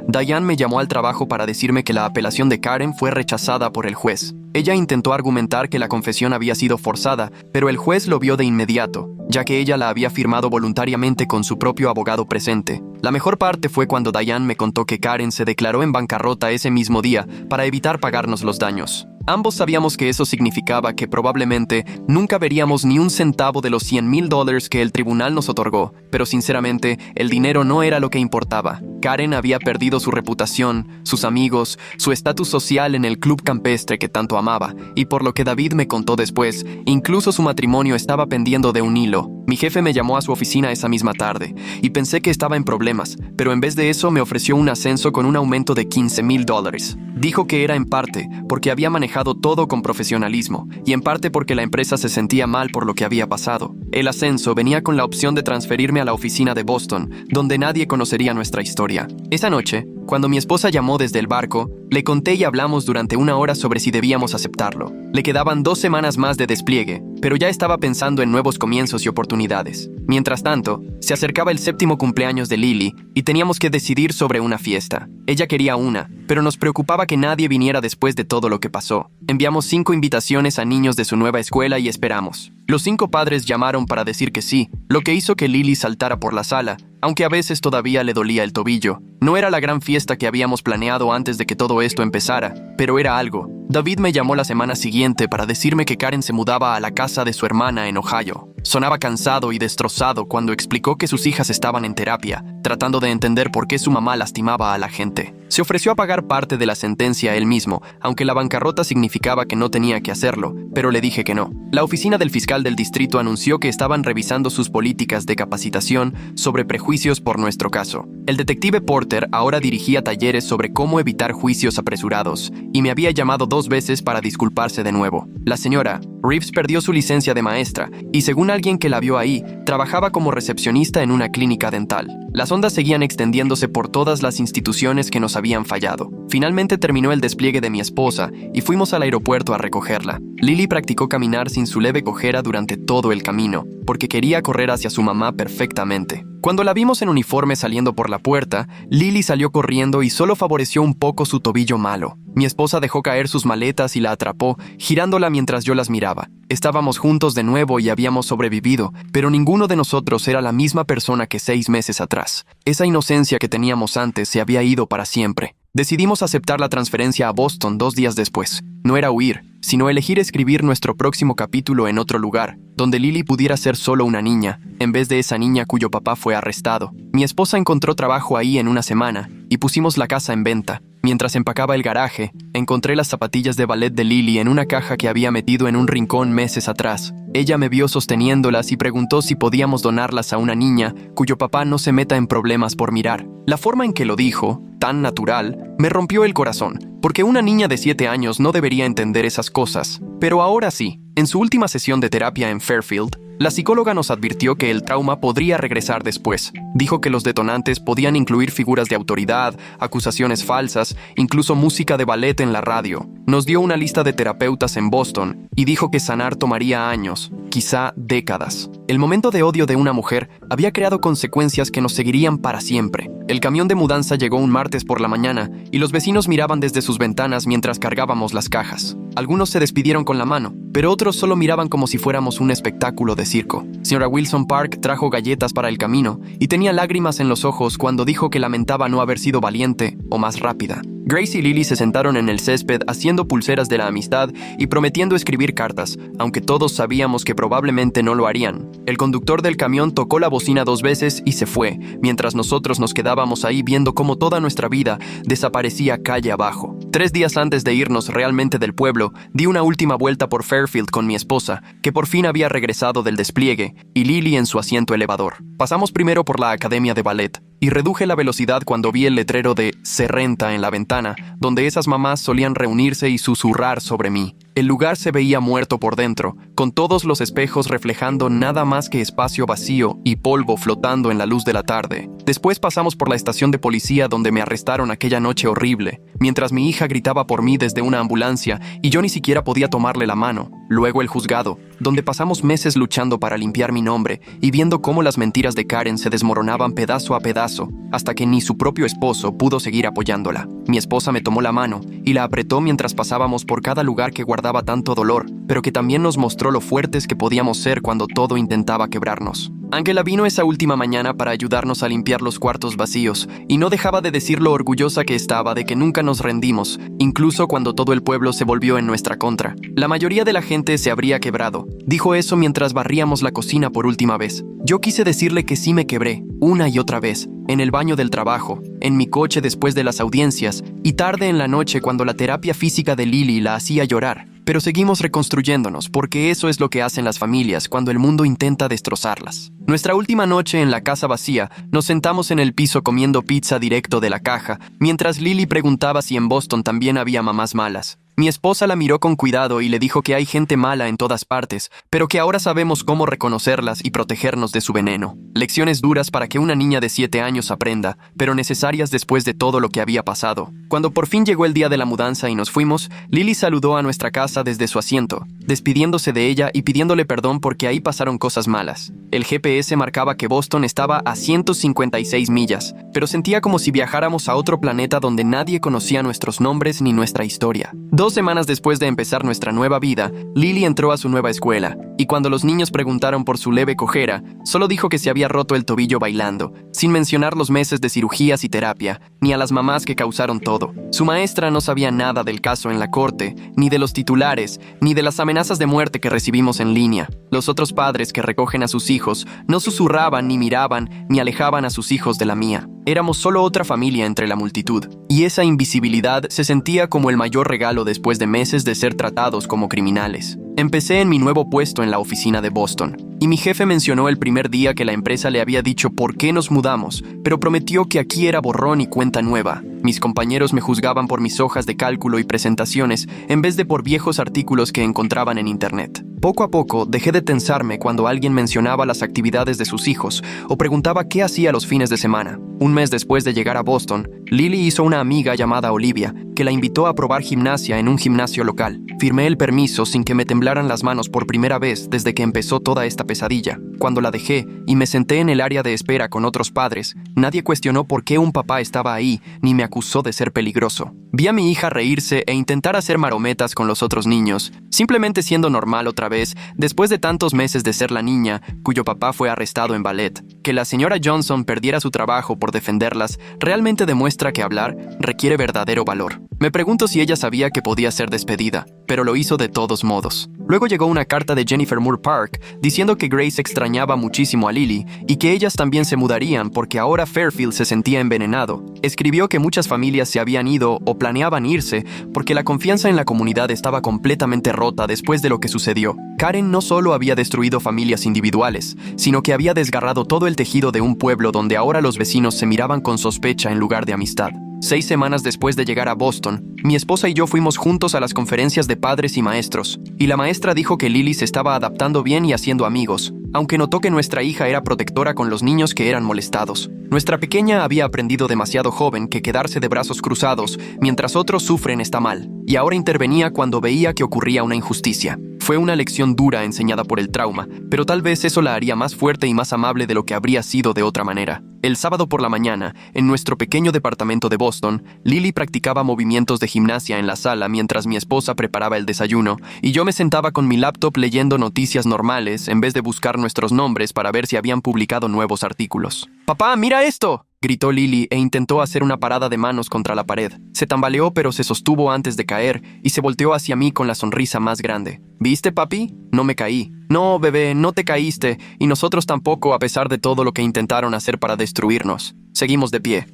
[SPEAKER 1] Diane me llamó al trabajo para decirme que la apelación de Karen fue rechazada por el juez. Ella intentó argumentar que la confesión había sido forzada, pero el juez lo vio de inmediato, ya que ella la había firmado voluntariamente con su propio abogado presente. La mejor parte fue cuando Diane me contó que Karen se declaró en bancarrota ese mismo día para evitar pagarnos los daños. Ambos sabíamos que eso significaba que probablemente nunca veríamos ni un centavo de los $100,000 que el tribunal nos otorgó, pero sinceramente, el dinero no era lo que importaba. Karen había perdido su reputación, sus amigos, su estatus social en el club campestre que tanto amaba, y por lo que David me contó después, incluso su matrimonio estaba pendiendo de un hilo. Mi jefe me llamó a su oficina esa misma tarde, y pensé que estaba en problemas, pero en vez de eso me ofreció un ascenso con un aumento de $15,000. Dijo que era en parte porque había manejado todo con profesionalismo, y en parte porque la empresa se sentía mal por lo que había pasado. El ascenso venía con la opción de transferirme a la oficina de Boston, donde nadie conocería nuestra historia. Esa noche, cuando mi esposa llamó desde el barco, le conté y hablamos durante 1 hora sobre si debíamos aceptarlo. Le quedaban 2 semanas más de despliegue, pero ya estaba pensando en nuevos comienzos y oportunidades. Mientras tanto, se acercaba el 7º cumpleaños de Lily y teníamos que decidir sobre una fiesta. Ella quería una, pero nos preocupaba que nadie viniera después de todo lo que pasó. Enviamos 5 invitaciones a niños de su nueva escuela y esperamos. Los 5 padres llamaron para decir que sí, lo que hizo que Lily saltara por la sala, aunque a veces todavía le dolía el tobillo. No era la gran fiesta que habíamos planeado antes de que todo esto empezara, pero era algo. David me llamó la semana siguiente para decirme que Karen se mudaba a la casa de su hermana en Ohio. Sonaba cansado y destrozado cuando explicó que sus hijas estaban en terapia, tratando de entender por qué su mamá lastimaba a la gente. Se ofreció a pagar parte de la sentencia él mismo, aunque la bancarrota significaba que no tenía que hacerlo, pero le dije que no. La oficina del fiscal del distrito anunció que estaban revisando sus políticas de capacitación sobre prejuicios por nuestro caso. El detective Porter ahora dirigía talleres sobre cómo evitar juicios apresurados, y me había llamado 2 veces para disculparse de nuevo. La señora Reeves perdió su licencia de maestra, y según alguien que la vio ahí, trabajaba como recepcionista en una clínica dental. Las ondas seguían extendiéndose por todas las instituciones que nos habían fallado. Finalmente terminó el despliegue de mi esposa y fuimos al aeropuerto a recogerla. Lily practicó caminar sin su leve cojera durante todo el camino, porque quería correr hacia su mamá perfectamente. Cuando la vimos en uniforme saliendo por la puerta, Lily salió corriendo y solo favoreció un poco su tobillo malo. Mi esposa dejó caer sus maletas y la atrapó, girándola mientras yo las miraba. Estábamos juntos de nuevo y habíamos sobrevivido, pero ninguno de nosotros era la misma persona que 6 meses atrás. Esa inocencia que teníamos antes se había ido para siempre. Decidimos aceptar la transferencia a Boston 2 días después. No era huir, sino elegir escribir nuestro próximo capítulo en otro lugar, donde Lily pudiera ser solo una niña, en vez de esa niña cuyo papá fue arrestado. Mi esposa encontró trabajo ahí en 1 semana, y pusimos la casa en venta. Mientras empacaba el garaje, encontré las zapatillas de ballet de Lily en una caja que había metido en un rincón meses atrás. Ella me vio sosteniéndolas y preguntó si podíamos donarlas a una niña cuyo papá no se meta en problemas por mirar. La forma en que lo dijo, tan natural, me rompió el corazón, porque una niña de 7 años no debería entender esas cosas. Pero ahora sí, en su última sesión de terapia en Fairfield, la psicóloga nos advirtió que el trauma podría regresar después. Dijo que los detonantes podían incluir figuras de autoridad, acusaciones falsas, incluso música de ballet en la radio. Nos dio una lista de terapeutas en Boston y dijo que sanar tomaría años, quizá décadas. El momento de odio de una mujer había creado consecuencias que nos seguirían para siempre. El camión de mudanza llegó un martes por la mañana y los vecinos miraban desde sus ventanas mientras cargábamos las cajas. Algunos se despidieron con la mano, pero otros solo miraban como si fuéramos un espectáculo de circo. Señora Wilson Park trajo galletas para el camino y tenía lágrimas en los ojos cuando dijo que lamentaba no haber sido valiente o más rápida. Grace y Lily se sentaron en el césped haciendo pulseras de la amistad y prometiendo escribir cartas, aunque todos sabíamos que probablemente no lo harían. El conductor del camión tocó la bocina 2 veces y se fue, mientras nosotros nos quedábamos ahí viendo cómo toda nuestra vida desaparecía calle abajo. 3 días antes de irnos realmente del pueblo, di una última vuelta por Fairfield con mi esposa, que por fin había regresado del despliegue, y Lily en su asiento elevador. Pasamos primero por la academia de ballet, y reduje la velocidad cuando vi el letrero de "Se renta" en la ventana, donde esas mamás solían reunirse y susurrar sobre mí. El lugar se veía muerto por dentro, con todos los espejos reflejando nada más que espacio vacío y polvo flotando en la luz de la tarde. Después pasamos por la estación de policía donde me arrestaron aquella noche horrible, mientras mi hija gritaba por mí desde una ambulancia y yo ni siquiera podía tomarle la mano. Luego el juzgado, donde pasamos meses luchando para limpiar mi nombre y viendo cómo las mentiras de Karen se desmoronaban pedazo a pedazo, hasta que ni su propio esposo pudo seguir apoyándola. Mi esposa me tomó la mano y la apretó mientras pasábamos por cada lugar que guardaba tanto dolor, pero que también nos mostró lo fuertes que podíamos ser cuando todo intentaba quebrarnos. Ángela vino esa última mañana para ayudarnos a limpiar los cuartos vacíos, y no dejaba de decir lo orgullosa que estaba de que nunca nos rendimos, incluso cuando todo el pueblo se volvió en nuestra contra. La mayoría de la gente se habría quebrado. Dijo eso mientras barríamos la cocina por última vez. Yo quise decirle que sí me quebré, una y otra vez, en el baño del trabajo, en mi coche después de las audiencias, y tarde en la noche cuando la terapia física de Lily la hacía llorar. Pero seguimos reconstruyéndonos, porque eso es lo que hacen las familias cuando el mundo intenta destrozarlas. Nuestra última noche en la casa vacía, nos sentamos en el piso comiendo pizza directo de la caja, mientras Lily preguntaba si en Boston también había mamás malas. Mi esposa la miró con cuidado y le dijo que hay gente mala en todas partes, pero que ahora sabemos cómo reconocerlas y protegernos de su veneno. Lecciones duras para que una niña de 7 años aprenda, pero necesarias después de todo lo que había pasado. Cuando por fin llegó el día de la mudanza y nos fuimos, Lily saludó a nuestra casa desde su asiento, despidiéndose de ella y pidiéndole perdón porque ahí pasaron cosas malas. El GPS marcaba que Boston estaba a 156 millas, pero sentía como si viajáramos a otro planeta donde nadie conocía nuestros nombres ni nuestra historia. 2 semanas después de empezar nuestra nueva vida, Lily entró a su nueva escuela, y cuando los niños preguntaron por su leve cojera, solo dijo que se había roto el tobillo bailando, sin mencionar los meses de cirugías y terapia, ni a las mamás que causaron todo. Su maestra no sabía nada del caso en la corte, ni de los titulares, ni de las amenazas de muerte que recibimos en línea. Los otros padres que recogen a sus hijos no susurraban, ni miraban, ni alejaban a sus hijos de la mía. Éramos solo otra familia entre la multitud, y esa invisibilidad se sentía como el mayor regalo después de meses de ser tratados como criminales. Empecé en mi nuevo puesto en la oficina de Boston, y mi jefe mencionó el primer día que la empresa le había dicho por qué nos mudamos, pero prometió que aquí era borrón y cuenta nueva. Mis compañeros me juzgaban por mis hojas de cálculo y presentaciones, en vez de por viejos artículos que encontraban en internet. Poco a poco dejé de tensarme cuando alguien mencionaba las actividades de sus hijos o preguntaba qué hacía los fines de semana. Un mes después de llegar a Boston, Lily hizo una amiga llamada Olivia, que la invitó a probar gimnasia en un gimnasio local. Firmé el permiso sin que me temblaran las manos por primera vez desde que empezó toda esta pesadilla. Cuando la dejé y me senté en el área de espera con otros padres, nadie cuestionó por qué un papá estaba ahí, ni me acusó de ser peligroso. Vi a mi hija reírse e intentar hacer marometas con los otros niños, simplemente siendo normal otra vez, después de tantos meses de ser la niña cuyo papá fue arrestado en ballet. Que la señora Johnson perdiera su trabajo por defenderlas realmente demuestra que hablar requiere verdadero valor. Me pregunto si ella sabía que podía ser despedida, pero lo hizo de todos modos. Luego llegó una carta de Jennifer Moore Park diciendo que Grace extrañaba muchísimo a Lily y que ellas también se mudarían porque ahora Fairfield se sentía envenenado. Escribió que muchas familias se habían ido o planeaban irse porque la confianza en la comunidad estaba completamente rota después de lo que sucedió. Karen no solo había destruido familias individuales, sino que había desgarrado todo el tejido de un pueblo donde ahora los vecinos se miraban con sospecha en lugar de amistad. 6 semanas después de llegar a Boston, mi esposa y yo fuimos juntos a las conferencias de padres y maestros, y la maestra dijo que Lily se estaba adaptando bien y haciendo amigos, aunque notó que nuestra hija era protectora con los niños que eran molestados. Nuestra pequeña había aprendido demasiado joven que quedarse de brazos cruzados mientras otros sufren está mal, y ahora intervenía cuando veía que ocurría una injusticia. Fue una lección dura enseñada por el trauma, pero tal vez eso la haría más fuerte y más amable de lo que habría sido de otra manera. El sábado por la mañana, en nuestro pequeño departamento de Boston, Lily practicaba movimientos de gimnasia en la sala mientras mi esposa preparaba el desayuno, y yo me sentaba con mi laptop leyendo noticias normales en vez de buscar nuestros nombres para ver si habían publicado nuevos artículos. ¡Papá, mira esto!, gritó Lily e intentó hacer una parada de manos contra la pared. Se tambaleó pero se sostuvo antes de caer y se volteó hacia mí con la sonrisa más grande. ¿Viste, papi? No me caí. No, bebé, no te caíste, y nosotros tampoco a pesar de todo lo que intentaron hacer para destruirnos. Seguimos de pie.